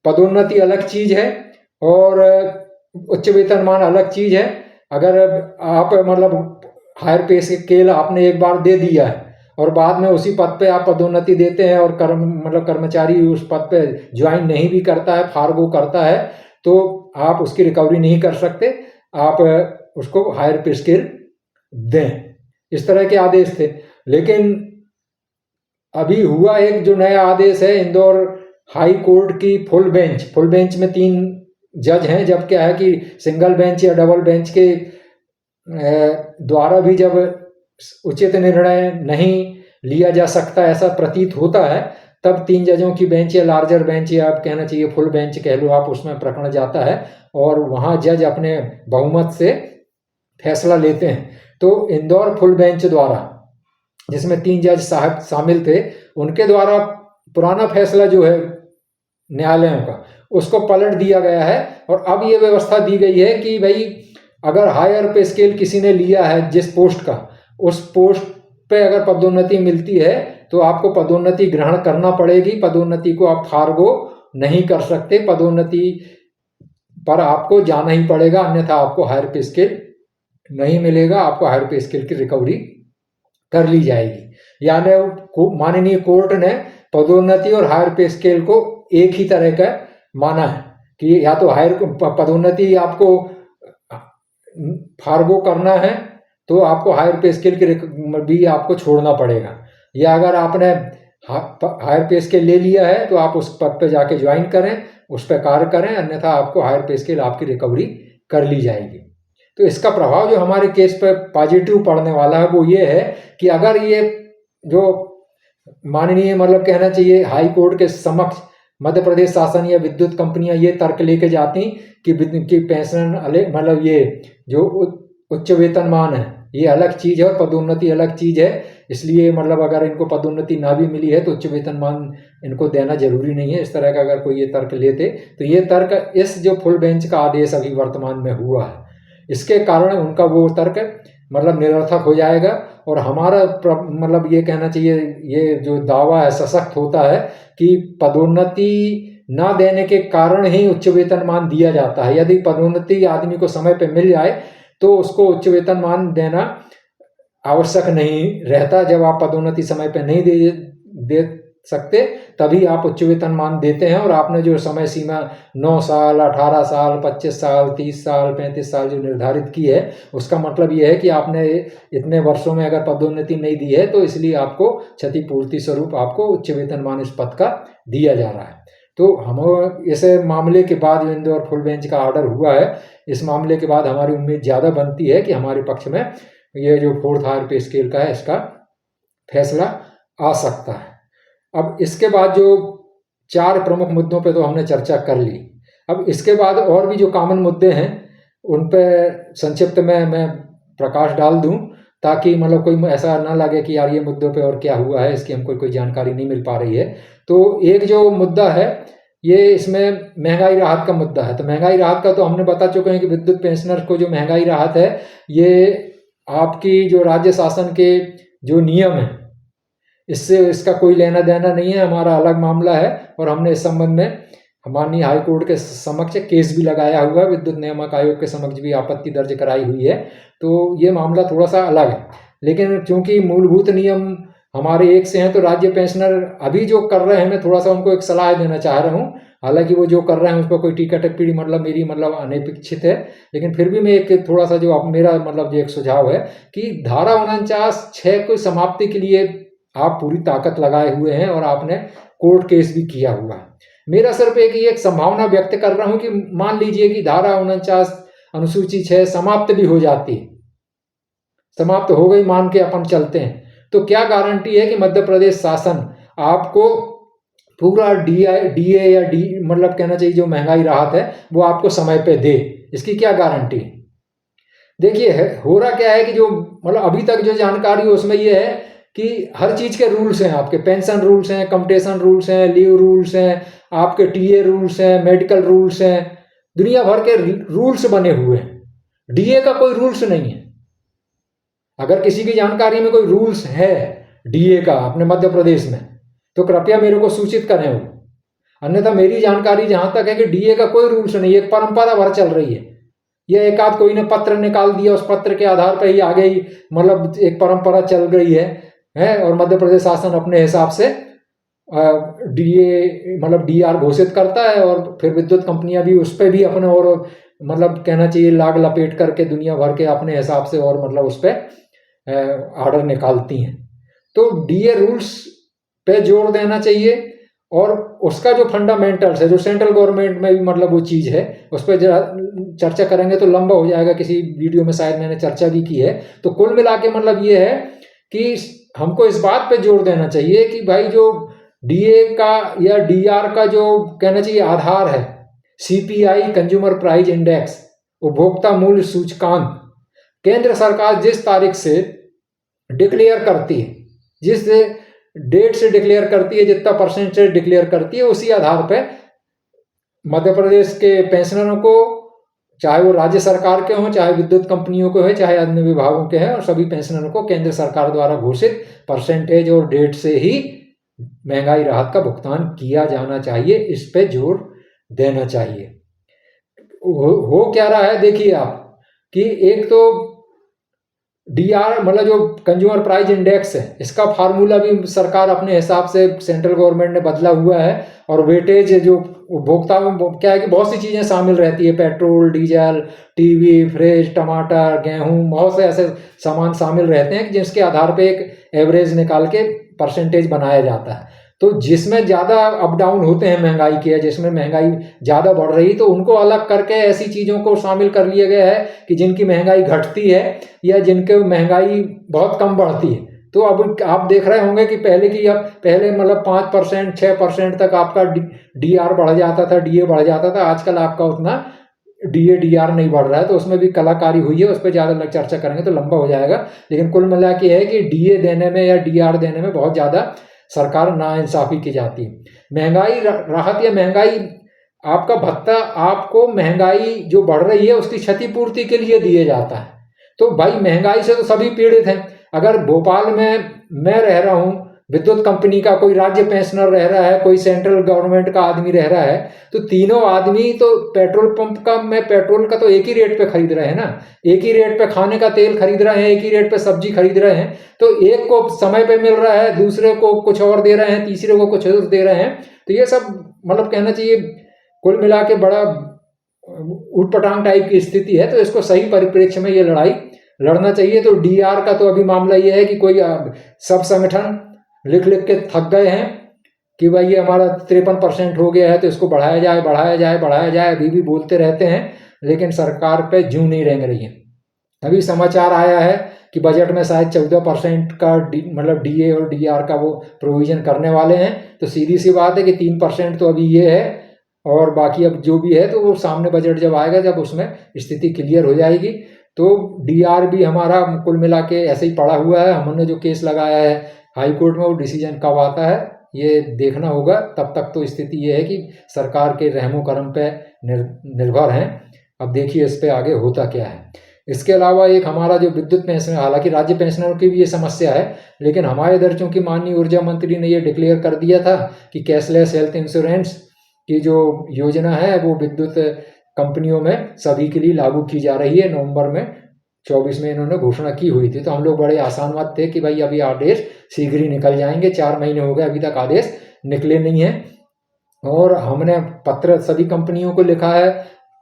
पदोन्नति अलग चीज है और उच्च वेतनमान अलग चीज है। अगर आप हायर पे स्केल आपने एक बार दे दिया है और बाद में उसी पद पे आप पदोन्नति देते हैं और कर्मचारी उस पद पे ज्वाइन नहीं भी करता है, फार्गो करता है, तो आप उसकी रिकवरी नहीं कर सकते, आप उसको हायर पे स्केल दें। इस तरह के आदेश थे। लेकिन अभी हुआ एक जो नया आदेश है इंदौर हाई कोर्ट की फुल बेंच में 3 जज हैं, जब क्या है कि सिंगल बेंच या डबल बेंच के द्वारा भी जब उचित निर्णय नहीं लिया जा सकता, ऐसा प्रतीत होता है, तब 3 जजों की बेंच या लार्जर बेंच, या आप कहना चाहिए फुल बेंच कह लो आप, उसमें प्रकरण जाता है और वहां जज अपने बहुमत से फैसला लेते हैं। तो इंदौर फुल बेंच द्वारा, जिसमें 3 जज साहब शामिल थे, उनके द्वारा पुराना फैसला जो है न्यायालयों का, उसको पलट दिया गया है और अब ये व्यवस्था दी गई है कि भाई अगर हायर पे स्केल किसी ने लिया है जिस पोस्ट का, उस पोस्ट पे अगर पदोन्नति मिलती है तो आपको पदोन्नति ग्रहण करना पड़ेगी। पदोन्नति को आप फार्गो नहीं कर सकते, पदोन्नति पर आपको जाना ही पड़ेगा, अन्यथा आपको हायर पे स्केल नहीं मिलेगा, आपको हायर पे स्केल की रिकवरी कर ली जाएगी। यानी माननीय कोर्ट ने पदोन्नति और हायर पे स्केल को एक ही तरह का माना है कि या तो हायर पदोन्नति आपको फार्गो करना है तो आपको हायर पे स्केल की भी आपको छोड़ना पड़ेगा, या अगर आपने हायर पे स्केल ले लिया है तो आप उस पद पे जाके ज्वाइन करें, उस पर कार्य करें, अन्यथा आपको हायर पे स्केल आपकी रिकवरी कर ली जाएगी। तो इसका प्रभाव जो हमारे केस पे पॉजिटिव पड़ने वाला है वो ये है कि अगर ये जो माननीय कहना चाहिए हाई कोर्ट के समक्ष मध्य प्रदेश शासन या विद्युत कंपनियां ये तर्क लेके जाती कि पेंशन ये जो उच्च वेतनमान है ये अलग चीज है और पदोन्नति अलग चीज है, इसलिए अगर इनको पदोन्नति ना भी मिली है तो उच्च वेतनमान इनको देना जरूरी नहीं है, इस तरह का अगर कोई ये तर्क लेते तो ये तर्क इस जो फुल बेंच का आदेश अभी वर्तमान में हुआ है इसके कारण उनका वो तर्क निरर्थक हो जाएगा और हमारा ये कहना चाहिए ये जो दावा है सशक्त होता है कि पदोन्नति ना देने के कारण ही उच्च वेतनमान दिया जाता है। यदि पदोन्नति आदमी को समय पे मिल जाए तो उसको उच्च वेतनमान देना आवश्यक नहीं रहता। जब आप पदोन्नति समय पे नहीं दे सकते तभी आप उच्च वेतनमान देते हैं, और आपने जो समय सीमा 9 साल, 18 साल, 25 साल, 30 साल, 35 साल जो निर्धारित की है उसका मतलब ये है कि आपने इतने वर्षों में अगर पदोन्नति नहीं दी है तो इसलिए आपको क्षतिपूर्ति स्वरूप आपको उच्च वेतनमान इस पद का दिया जा रहा है। तो हम इस मामले के बाद जो इंदौर फुल बेंच का ऑर्डर हुआ है, इस मामले के बाद हमारी उम्मीद ज़्यादा बनती है कि हमारे पक्ष में ये जो 4th हायर पे स्केल का है इसका फैसला आ सकता है। अब इसके बाद जो 4 प्रमुख मुद्दों पे तो हमने चर्चा कर ली। अब इसके बाद और भी जो कॉमन मुद्दे हैं उन पे संक्षिप्त में मैं प्रकाश डाल दूं ताकि कोई ऐसा ना लगे कि यार ये मुद्दों पे और क्या हुआ है, इसकी हमको कोई जानकारी नहीं मिल पा रही है। तो एक जो मुद्दा है ये इसमें महंगाई राहत का मुद्दा है। तो महंगाई राहत का तो हमने बता चुके हैं कि विद्युत पेंशनर को जो महंगाई राहत है ये आपकी जो राज्य शासन के जो नियम है इससे इसका कोई लेना देना नहीं है, हमारा अलग मामला है और हमने इस संबंध में माननीय हाई कोर्ट के समक्ष केस भी लगाया हुआ है, विद्युत नियामक आयोग के समक्ष भी आपत्ति दर्ज कराई हुई है। तो ये मामला थोड़ा सा अलग है, लेकिन चूंकि मूलभूत नियम हमारे एक से हैं तो राज्य पेंशनर अभी जो कर रहे हैं मैं थोड़ा सा उनको एक सलाह देना चाह रहा हूँ। हालांकि वो जो कर रहे हैं उस पर कोई टीका टिप्पणी मेरी अनपेक्षित है, लेकिन फिर भी मैं एक थोड़ा सा जो मेरा जो एक सुझाव है कि धारा 49(6) को समाप्ति के लिए आप पूरी ताकत लगाए हुए हैं और आपने कोर्ट केस भी किया हुआ है। मेरा सिर्फ एक संभावना व्यक्त कर रहा हूं कि मान लीजिए कि धारा 49 अनुसूची 6 समाप्त भी हो जाती है, समाप्त हो गई मान के अपन चलते हैं, तो क्या गारंटी है कि मध्य प्रदेश शासन आपको पूरा डीए या डी कहना चाहिए जो महंगाई राहत है वो आपको समय पे दे? इसकी क्या गारंटी है? देखिए हो रहा क्या है कि जो अभी तक जो जानकारी है उसमें ये है कि हर चीज के रूल्स हैं, आपके पेंशन रूल्स हैं, कम्पटेशन रूल्स हैं, लीव रूल्स हैं, आपके टीए रूल्स हैं, मेडिकल रूल्स हैं, दुनिया भर के रूल्स बने हुए हैं, डीए का कोई रूल्स नहीं है। अगर किसी की जानकारी में कोई रूल्स है डीए का अपने मध्य प्रदेश में, तो कृपया मेरे को सूचित करें वो। अन्यथा मेरी जानकारी जहां तक है कि डीए का कोई रूल्स नहीं, एक परंपरा भर चल रही है। यह एक आध कोई ने पत्र निकाल दिया, उस पत्र के आधार पर ही आगे ही मतलब एक परंपरा चल गई है और मध्य प्रदेश शासन अपने हिसाब से डीए मतलब डीआर घोषित करता है और फिर विद्युत कंपनियां भी उस पर भी अपने और मतलब कहना चाहिए लाग लपेट करके दुनिया भर के अपने हिसाब से और मतलब उस पर ऑर्डर निकालती हैं। तो डीए रूल्स पे जोर देना चाहिए और उसका जो फंडामेंटल्स है, जो सेंट्रल गवर्नमेंट में भी मतलब वो चीज़ है, उस पर चर्चा करेंगे तो लंबा हो जाएगा, किसी वीडियो में शायद मैंने चर्चा भी की है। तो कुल मिला के मतलब ये है कि हमको इस बात पे जोर देना चाहिए कि भाई जो डीए का या डीआर का जो कहना चाहिए आधार है, सीपीआई कंज्यूमर प्राइस इंडेक्स, उपभोक्ता मूल्य सूचकांक, केंद्र सरकार जिस तारीख से डिक्लेयर करती है, जिस डेट से डिक्लेयर करती है, जितना परसेंटेज डिक्लेयर करती है, उसी आधार पे मध्य प्रदेश के पेंशनरों को, चाहे वो राज्य सरकार के हों, चाहे विद्युत कंपनियों के हो, चाहे अन्य विभागों के हैं, और सभी पेंशनरों को केंद्र सरकार द्वारा घोषित परसेंटेज और डेट से ही महंगाई राहत का भुगतान किया जाना चाहिए। इस पे जोर देना चाहिए। हो क्या रहा है देखिए आप कि एक तो डीआर मतलब जो कंज्यूमर प्राइस इंडेक्स है, इसका फार्मूला भी सरकार अपने हिसाब से सेंट्रल गवर्नमेंट ने बदला हुआ है और वेटेज जो उपभोक्ता में क्या है कि बहुत सी चीज़ें शामिल रहती है, पेट्रोल, डीजल, टीवी, फ्रिज, टमाटर, गेहूं, बहुत से ऐसे सामान शामिल रहते हैं कि जिसके आधार पे एक एवरेज निकाल के परसेंटेज बनाया जाता है। तो जिसमें ज़्यादा अप डाउन होते हैं महंगाई के, जिसमें महंगाई ज़्यादा बढ़ रही, तो उनको अलग करके ऐसी चीज़ों को शामिल कर लिया गया है कि जिनकी महंगाई घटती है या जिनके महंगाई बहुत कम बढ़ती है। तो अब आप देख रहे होंगे कि पहले मतलब 5%, 6% तक आपका डीआर बढ़ जाता था, डीए बढ़ जाता था। आजकल आपका उतना डीए डीआर नहीं बढ़ रहा है, तो उसमें भी कलाकारी हुई है, उस पर ज़्यादा चर्चा करेंगे तो लंबा हो जाएगा। लेकिन कुल मिला के है कि डीए देने में या डीआर देने में बहुत ज़्यादा सरकार नाइंसाफ़ी की जाती है। महंगाई राहत या महंगाई आपका भत्ता आपको महंगाई जो बढ़ रही है उसकी क्षतिपूर्ति के लिए दिया जाता है। तो भाई महंगाई से तो सभी पीड़ित हैं। अगर भोपाल में मैं रह रहा हूँ, विद्युत कंपनी का कोई राज्य पेंशनर रह रहा है, कोई सेंट्रल गवर्नमेंट का आदमी रह रहा है, तो तीनों आदमी तो पेट्रोल पंप का में पेट्रोल का तो एक ही रेट पे खरीद रहे हैं ना, एक ही रेट पे खाने का तेल खरीद रहे हैं, एक ही रेट पे सब्जी खरीद रहे हैं। तो एक को समय पे मिल रहा है, दूसरे को कुछ और दे रहे हैं, तीसरे को कुछ और दे रहे हैं। तो ये सब मतलब कहना चाहिए कुल मिला के बड़ा उटपटांग टाइप की स्थिति है। तो इसको सही परिप्रेक्ष्य में ये लड़ाई लड़ना चाहिए। तो डीआर का तो अभी मामला ये है कि कोई सब संगठन लिख लिख के थक गए हैं कि भाई ये हमारा 53% हो गया है, तो इसको बढ़ाया जाए, बढ़ाया जाए, बढ़ाया जाए, अभी भी बोलते रहते हैं, लेकिन सरकार पे जूं नहीं रेंग रही है। अभी समाचार आया है कि बजट में शायद 14% का मतलब डीए और डीआर का वो प्रोविजन करने वाले हैं। तो सीधी सी बात है कि 3% तो अभी ये है और बाकी अब जो भी है तो वो सामने बजट जब आएगा, जब उसमें स्थिति क्लियर हो जाएगी। तो डीआर भी हमारा कुल मिला के ऐसे ही पड़ा हुआ है। हमने जो केस लगाया है हाई कोर्ट में, वो डिसीजन कब आता है ये देखना होगा। तब तक तो स्थिति ये है कि सरकार के रहमो करम पे निर्भर हैं। अब देखिए इस पे आगे होता क्या है। इसके अलावा एक हमारा जो विद्युत पेंशन, हालांकि राज्य पेंशनरों की भी ये समस्या है, लेकिन हमारे इधर चूंकि माननीय ऊर्जा मंत्री ने ये डिक्लेयर कर दिया था कि कैशलेस हेल्थ इंश्योरेंस की जो योजना है वो विद्युत कंपनियों में सभी के लिए लागू की जा रही है। नवंबर में 24 में इन्होंने घोषणा की हुई थी। तो हम लोग बड़े आशान्वित थे कि भाई अभी आदेश शीघ्र ही निकल जाएंगे। 4 महीने हो गए अभी तक आदेश निकले नहीं हैं। और हमने पत्र सभी कंपनियों को लिखा है,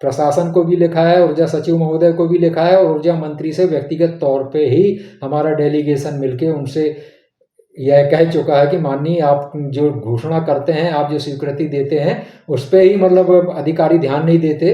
प्रशासन को भी लिखा है, ऊर्जा सचिव महोदय को भी लिखा है, और ऊर्जा मंत्री से व्यक्तिगत तौर पे ही हमारा डेलीगेशन मिलके उनसे यह कह चुका है कि माननीय आप जो घोषणा करते हैं, आप जो स्वीकृति देते हैं, उस पर ही मतलब अधिकारी ध्यान नहीं देते।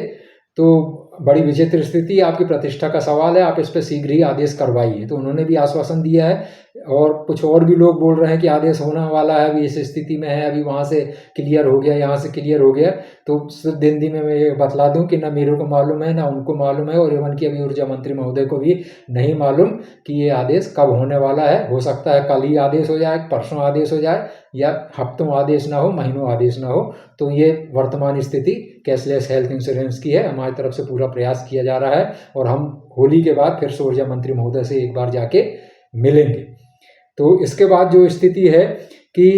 तो बड़ी विचित्र स्थिति, आपकी प्रतिष्ठा का सवाल है, आप इस पर शीघ्र ही आदेश करवाइए। तो उन्होंने भी आश्वासन दिया है। और कुछ और भी लोग बोल रहे हैं कि आदेश होने वाला है, अभी इस स्थिति में है, अभी वहाँ से क्लियर हो गया, यहाँ से क्लियर हो गया। तो दिन में मैं ये बतला दूं कि ना मेरे को मालूम है, ना उनको मालूम है, और एवं कि अभी ऊर्जा मंत्री महोदय को भी नहीं मालूम कि ये आदेश कब होने वाला है। हो सकता है कल ही आदेश हो जाए, परसों आदेश हो जाए, या हफ्तों आदेश ना हो, महीनों आदेश ना हो। तो ये वर्तमान स्थिति कैशलेस हेल्थ इंश्योरेंस की है। हमारी तरफ से पूरा प्रयास किया जा रहा है और हम होली के बाद फिर से ऊर्जा मंत्री महोदय से एक बार जाके मिलेंगे। तो इसके बाद जो स्थिति है कि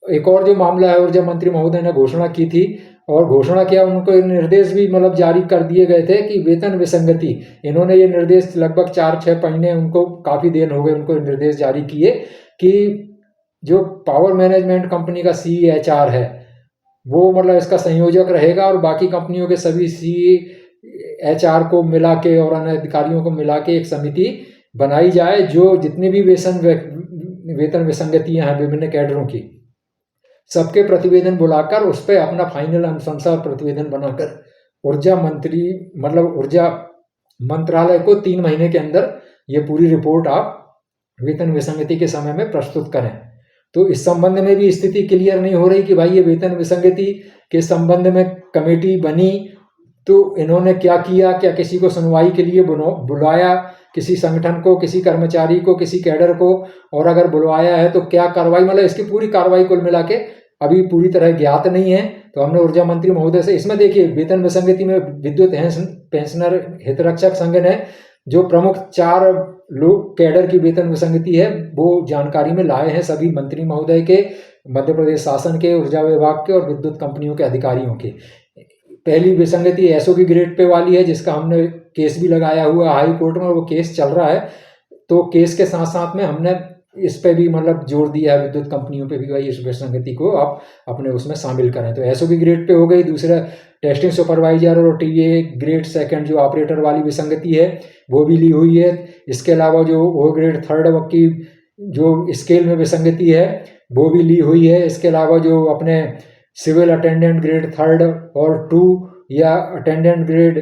एक और जो मामला है, ऊर्जा मंत्री महोदय ने घोषणा की थी और घोषणा किया, उनको निर्देश भी मतलब जारी कर दिए गए थे कि वेतन विसंगति, इन्होंने ये निर्देश लगभग 4-6 महीने, उनको काफ़ी दिन हो गए उनको निर्देश जारी किए कि जो पावर मैनेजमेंट कंपनी का CEHR है वो मतलब इसका संयोजक रहेगा और बाकी कंपनियों के सभी CEHR को मिला के और अन्य अधिकारियों को मिला के एक समिति बनाई जाए जो जितनी भी वेतन विसंगतियां हैं विभिन्न कैडरों की, सबके प्रतिवेदन बुलाकर उस पर अपना फाइनल अनुशंसा और प्रतिवेदन बनाकर ऊर्जा मंत्रालय को 3 महीने के अंदर ये पूरी रिपोर्ट आप वेतन विसंगति के समय में प्रस्तुत करें। तो इस संबंध में भी स्थिति क्लियर नहीं हो रही कि भाई ये वेतन विसंगति के संबंध में कमेटी बनी तो इन्होंने क्या किया, क्या किसी को सुनवाई के लिए बुलाया, किसी संगठन को, किसी कर्मचारी को, किसी कैडर को, और अगर बुलवाया है तो क्या कार्रवाई, मतलब इसकी पूरी कार्रवाई कुल मिला के अभी पूरी तरह ज्ञात नहीं है। तो हमने ऊर्जा मंत्री महोदय से, इसमें देखिए वेतन विसंगति में विद्युत पेंशनर हितरक्षक संघ ने जो प्रमुख 4 लोग कैडर की वेतन विसंगति है वो जानकारी में लाए हैं सभी मंत्री महोदय के, मध्य प्रदेश शासन के, ऊर्जा विभाग के और विद्युत कंपनियों के अधिकारियों के। पहली विसंगति SOP ग्रेड पे वाली है जिसका हमने केस भी लगाया हुआ हाई कोर्ट में, वो केस चल रहा है। तो केस के साथ साथ में हमने इस पे भी मतलब जोर दिया है विद्युत कंपनियों पे भी, भाई इस विसंगति को आप अपने उसमें शामिल करें। तो SOP ग्रेड पे हो गई। दूसरा टेस्टिंग सुपरवाइजर और TVA ग्रेड सेकंड जो ऑपरेटर वाली विसंगति है वो भी ली हुई है। इसके अलावा जो O ग्रेड थर्ड की जो स्केल में विसंगति है वो भी ली हुई है। इसके अलावा जो अपने सिविल अटेंडेंट ग्रेड 3 और 2 या अटेंडेंट ग्रेड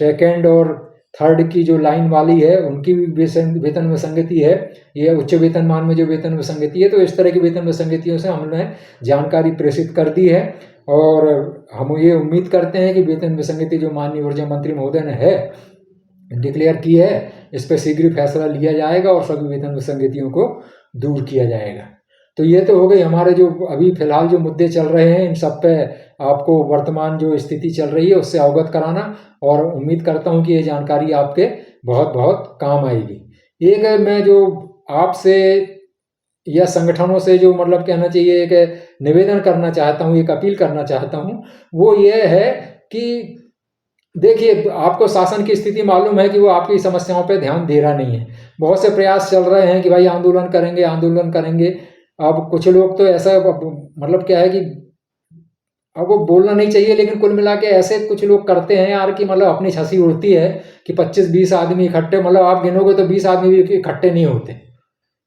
2 और 3 की जो लाइन वाली है उनकी भी वेतन विसंगति है, ये उच्च वेतनमान में जो वेतन विसंगति है। तो इस तरह की वेतन विसंगतियों से हमने जानकारी प्रेषित कर दी है और हम ये उम्मीद करते हैं कि वेतन विसंगति जो माननीय ऊर्जा मंत्री महोदय ने है डिक्लेयर की है, इस पर शीघ्र फैसला लिया जाएगा और सभी वेतन विसंगतियों को दूर किया जाएगा। तो ये तो हो गई हमारे जो अभी फिलहाल जो मुद्दे चल रहे हैं, इन सब पे आपको वर्तमान जो स्थिति चल रही है उससे अवगत कराना, और उम्मीद करता हूँ कि ये जानकारी आपके बहुत बहुत काम आएगी। एक मैं जो आपसे या संगठनों से जो मतलब कहना चाहिए एक निवेदन करना चाहता हूँ, एक अपील करना चाहता हूँ, वो ये है कि देखिए आपको शासन की स्थिति मालूम है कि वो आपकी समस्याओं पे ध्यान दे रहा नहीं है। बहुत से प्रयास चल रहे हैं कि भाई आंदोलन करेंगे आंदोलन करेंगे। अब कुछ लोग तो ऐसा मतलब क्या है कि अब वो बोलना नहीं चाहिए, लेकिन कुल मिला के ऐसे कुछ लोग करते हैं यार कि मतलब अपनी हंसी उड़ती है कि 25-20 आदमी इकट्ठे, मतलब आप गिनोगे तो 20 आदमी भी इकट्ठे नहीं होते,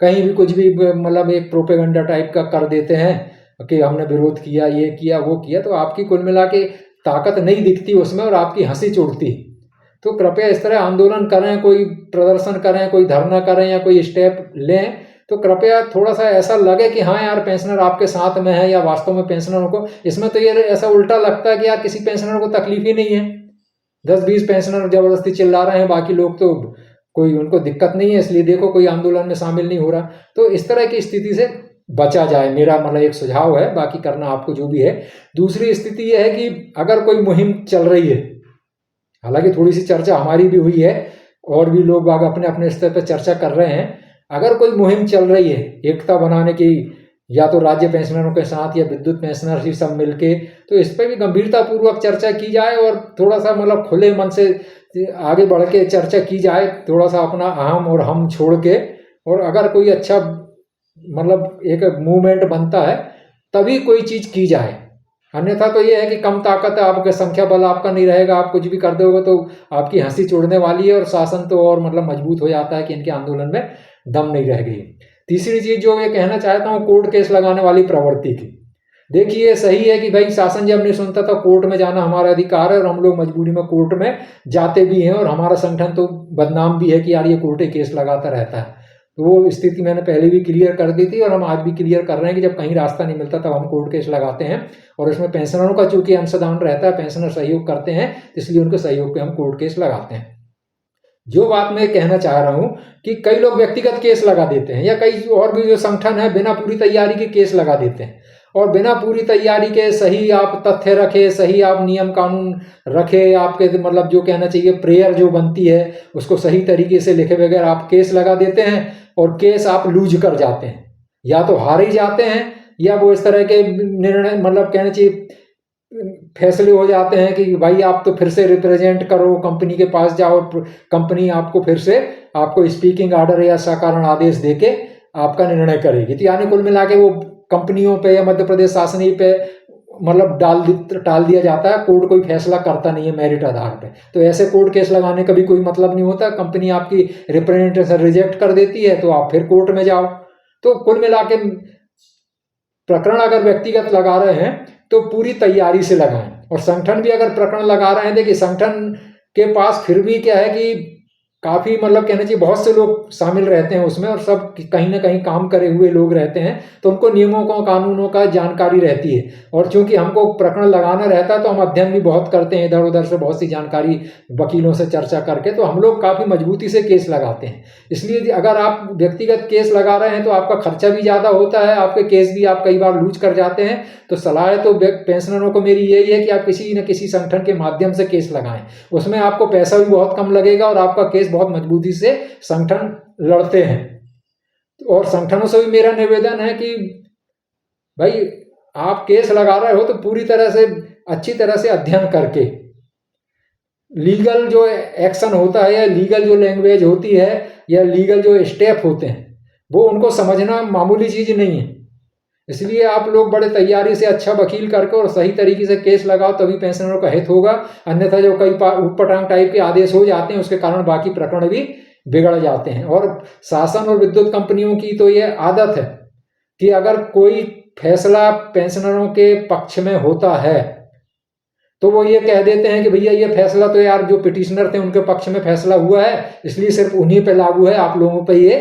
कहीं भी कुछ भी मतलब एक प्रोपेगेंडा टाइप का कर देते हैं कि हमने विरोध किया, ये किया, वो किया। तो आपकी कुल मिला के ताकत नहीं दिखती उसमें और आपकी हंसी चुड़ती। तो कृपया इस तरह आंदोलन करें, कोई प्रदर्शन करें, कोई धरना करें या कोई स्टेप लें तो कृपया थोड़ा सा ऐसा लगे कि हाँ यार पेंशनर आपके साथ में है, या वास्तव में पेंशनरों को, इसमें तो ये ऐसा उल्टा लगता है कि यार किसी पेंशनर को तकलीफ ही नहीं है। 10-20 पेंशनर जबरदस्ती चिल्ला रहे हैं, बाकी लोग तो कोई उनको दिक्कत नहीं है, इसलिए देखो कोई आंदोलन में शामिल नहीं हो रहा। तो इस तरह की स्थिति से बचा जाए, मेरा मतलब एक सुझाव है, बाकी करना आपको जो भी है। दूसरी स्थिति यह है कि अगर कोई मुहिम चल रही है, हालांकि थोड़ी सी चर्चा हमारी भी हुई है और भी लोग अपने अपने स्तर पर चर्चा कर रहे हैं, अगर कोई मुहिम चल रही है एकता बनाने की, या तो राज्य पेंशनरों के साथ या विद्युत पेंशनर ही सब मिलके, तो इस पर भी गंभीरता पूर्वक चर्चा की जाए और थोड़ा सा मतलब खुले मन से आगे बढ़ के चर्चा की जाए, थोड़ा सा अपना अहम और हम छोड़ के। और अगर कोई अच्छा मतलब एक मूवमेंट बनता है तभी कोई चीज की जाए, अन्यथा तो ये है कि कम ताकत है, आपका संख्या बल आपका नहीं रहेगा, आप कुछ भी कर दोगे तो आपकी हंसी छोड़ने वाली है और शासन तो और मतलब मजबूत हो जाता है कि इनके आंदोलन में दम नहीं रह गई। तीसरी चीज जो मैं कहना चाहता हूँ, कोर्ट केस लगाने वाली प्रवृत्ति की। देखिए सही है कि भाई शासन जब नहीं सुनता था, कोर्ट में जाना हमारा अधिकार है और हम लोग मजबूरी में कोर्ट में जाते भी हैं, और हमारा संगठन तो बदनाम भी है कि यार ये कोर्ट केस लगाता रहता है। तो वो स्थिति मैंने पहले भी क्लियर कर दी थी और हम आज भी क्लियर कर रहे हैं कि जब कहीं रास्ता नहीं मिलता तब हम कोर्ट केस लगाते हैं, और इसमें पेंशनरों का चूंकि अंशदान रहता है, पेंशनर सहयोग करते हैं, इसलिए उनके सहयोग पे हम कोर्ट केस लगाते हैं। जो बात मैं कहना चाह रहा हूँ कि कई लोग व्यक्तिगत केस लगा देते हैं, या कई और भी जो संगठन है बिना पूरी तैयारी के केस लगा देते हैं, और बिना पूरी तैयारी के सही आप तथ्य रखे, सही आप नियम कानून रखे, आपके मतलब जो कहना चाहिए प्रेयर जो बनती है उसको सही तरीके से लिखे बगैर आप केस लगा देते हैं, और केस आप लूज कर जाते हैं, या तो हार ही जाते हैं, या वो इस तरह के निर्णय मतलब कहना चाहिए फैसले हो जाते हैं कि भाई आप तो फिर से रिप्रेजेंट करो, कंपनी के पास जाओ, कंपनी आपको फिर से आपको स्पीकिंग ऑर्डर या सकारण आदेश देके आपका निर्णय करेगी। तो यानी कुल मिला के वो कंपनियों पे या मध्य प्रदेश शासन ही पे मतलब टाल दिया जाता है, कोर्ट कोई फैसला करता नहीं है मेरिट आधार पे। तो ऐसे कोर्ट केस लगाने का भी कोई मतलब नहीं होता, कंपनी आपकी रिप्रेजेंटेशन रिजेक्ट कर देती है तो आप फिर कोर्ट में जाओ। तो कुल मिला के प्रकरण अगर व्यक्तिगत लगा रहे हैं तो पूरी तैयारी से लगाएं, और संगठन भी अगर प्रकरण लगा रहे हैं, देखिए संगठन के पास फिर भी क्या है कि काफ़ी मतलब कहना चाहिए बहुत से लोग शामिल रहते हैं उसमें, और सब कहीं ना कहीं काम करे हुए लोग रहते हैं, तो उनको नियमों को कानूनों का जानकारी रहती है। और चूंकि हमको प्रकरण लगाना रहता है तो हम अध्ययन भी बहुत करते हैं, इधर उधर से बहुत सी जानकारी वकीलों से चर्चा करके, तो हम लोग काफ़ी मजबूती से केस लगाते हैं। इसलिए अगर आप व्यक्तिगत केस लगा रहे हैं तो आपका खर्चा भी ज़्यादा होता है, आपके केस भी आप कई बार लूज कर जाते हैं। तो सलाह तो पेंशनरों को मेरी यही है कि आप किसी न किसी संगठन के माध्यम से केस लगाएं, उसमें आपको पैसा भी बहुत कम लगेगा और आपका केस बहुत मजबूती से संगठन लड़ते हैं। और संगठनों से भी मेरा निवेदन है कि भाई आप केस लगा रहे हो तो पूरी तरह से अच्छी तरह से अध्ययन करके, लीगल जो एक्शन होता है या लीगल जो लैंग्वेज होती है या लीगल जो स्टेप होते हैं वो उनको समझना मामूली चीज़ नहीं है। इसलिए आप लोग बड़े तैयारी से अच्छा वकील करके और सही तरीके से केस लगाओ, तभी पेंशनरों का हित होगा। अन्यथा जो कई ऊटपटांग टाइप के आदेश हो जाते हैं उसके कारण बाकी प्रकरण भी बिगड़ जाते हैं। और शासन और विद्युत कंपनियों की तो ये आदत है कि अगर कोई फैसला पेंशनरों के पक्ष में होता है तो वो ये कह देते हैं कि भैया ये फैसला तो यार जो पिटिशनर थे उनके पक्ष में फैसला हुआ है, इसलिए सिर्फ उन्हीं पे लागू है, आप लोगों पे ये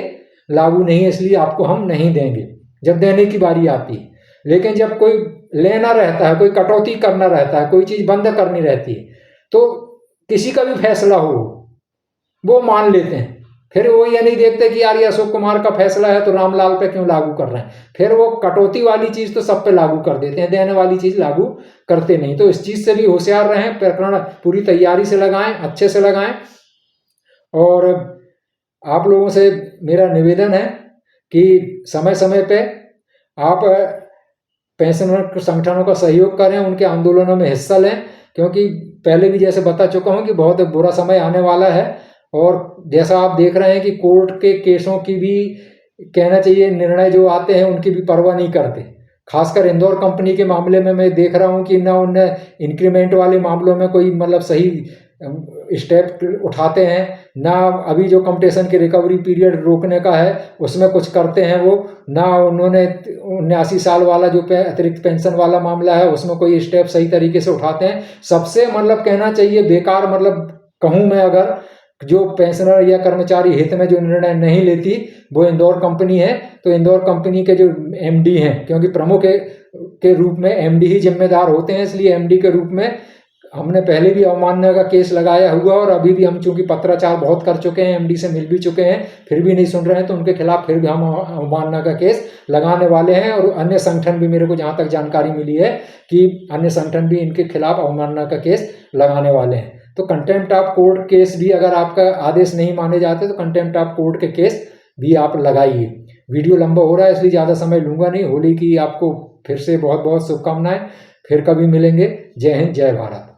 लागू नहीं है, इसलिए आपको हम नहीं देंगे जब देने की बारी आती है। लेकिन जब कोई लेना रहता है, कोई कटौती करना रहता है, कोई चीज़ बंद करनी रहती है, तो किसी का भी फैसला हो वो मान लेते हैं। फिर वो ये नहीं देखते कि यार ये अशोक कुमार का फैसला है तो रामलाल पे क्यों लागू कर रहे हैं, फिर वो कटौती वाली चीज़ तो सब पे लागू कर देते हैं, देने वाली चीज़ लागू करते नहीं। तो इस चीज़ से भी होशियार रहें, प्रकरण पूरी तैयारी से लगाएं, अच्छे से लगाएं। और आप लोगों से मेरा निवेदन है कि समय समय पे आप पेंशनर संगठनों का सहयोग करें, उनके आंदोलनों में हिस्सा लें, क्योंकि पहले भी जैसे बता चुका हूं कि बहुत बुरा समय आने वाला है। और जैसा आप देख रहे हैं कि कोर्ट के केसों की भी कहना चाहिए निर्णय जो आते हैं उनकी भी परवाह नहीं करते। खासकर इंदौर कंपनी के मामले में मैं देख रहा हूं कि ना उन्हें इंक्रीमेंट वाले मामलों में कोई मतलब सही स्टेप उठाते हैं, ना अभी जो कंपटीशन के रिकवरी पीरियड रोकने का है उसमें कुछ करते हैं वो, ना उन्होंने 79 साल वाला जो अतिरिक्त पेंशन वाला मामला है उसमें कोई स्टेप सही तरीके से उठाते हैं। सबसे मतलब कहना चाहिए बेकार मतलब कहूँ मैं अगर जो पेंशनर या कर्मचारी हित में जो निर्णय नहीं लेती वो इंदौर कंपनी है। तो इंदौर कंपनी के जो एमडी हैं, क्योंकि प्रमुख के रूप में एमडी ही जिम्मेदार होते हैं, इसलिए एमडी के रूप में हमने पहले भी अवमानना का केस लगाया हुआ और अभी भी हम चूंकि पत्राचार बहुत कर चुके हैं, एमडी से मिल भी चुके हैं, फिर भी नहीं सुन रहे हैं, तो उनके खिलाफ फिर भी हम अवमानना का केस लगाने वाले हैं। और अन्य संगठन भी, मेरे को जहाँ तक जानकारी मिली है कि अन्य संगठन भी इनके खिलाफ अवमानना का केस लगाने वाले हैं। तो कंटेम्प्ट ऑफ कोर्ट केस भी अगर आपका आदेश नहीं माने जाते तो कंटेम्प्ट ऑफ कोर्ट के केस भी आप लगाइए। वीडियो लंबा हो रहा है इसलिए ज़्यादा समय लूँगा नहीं। होली की आपको फिर से बहुत बहुत शुभकामनाएं। फिर कभी मिलेंगे। जय हिंद, जय भारत।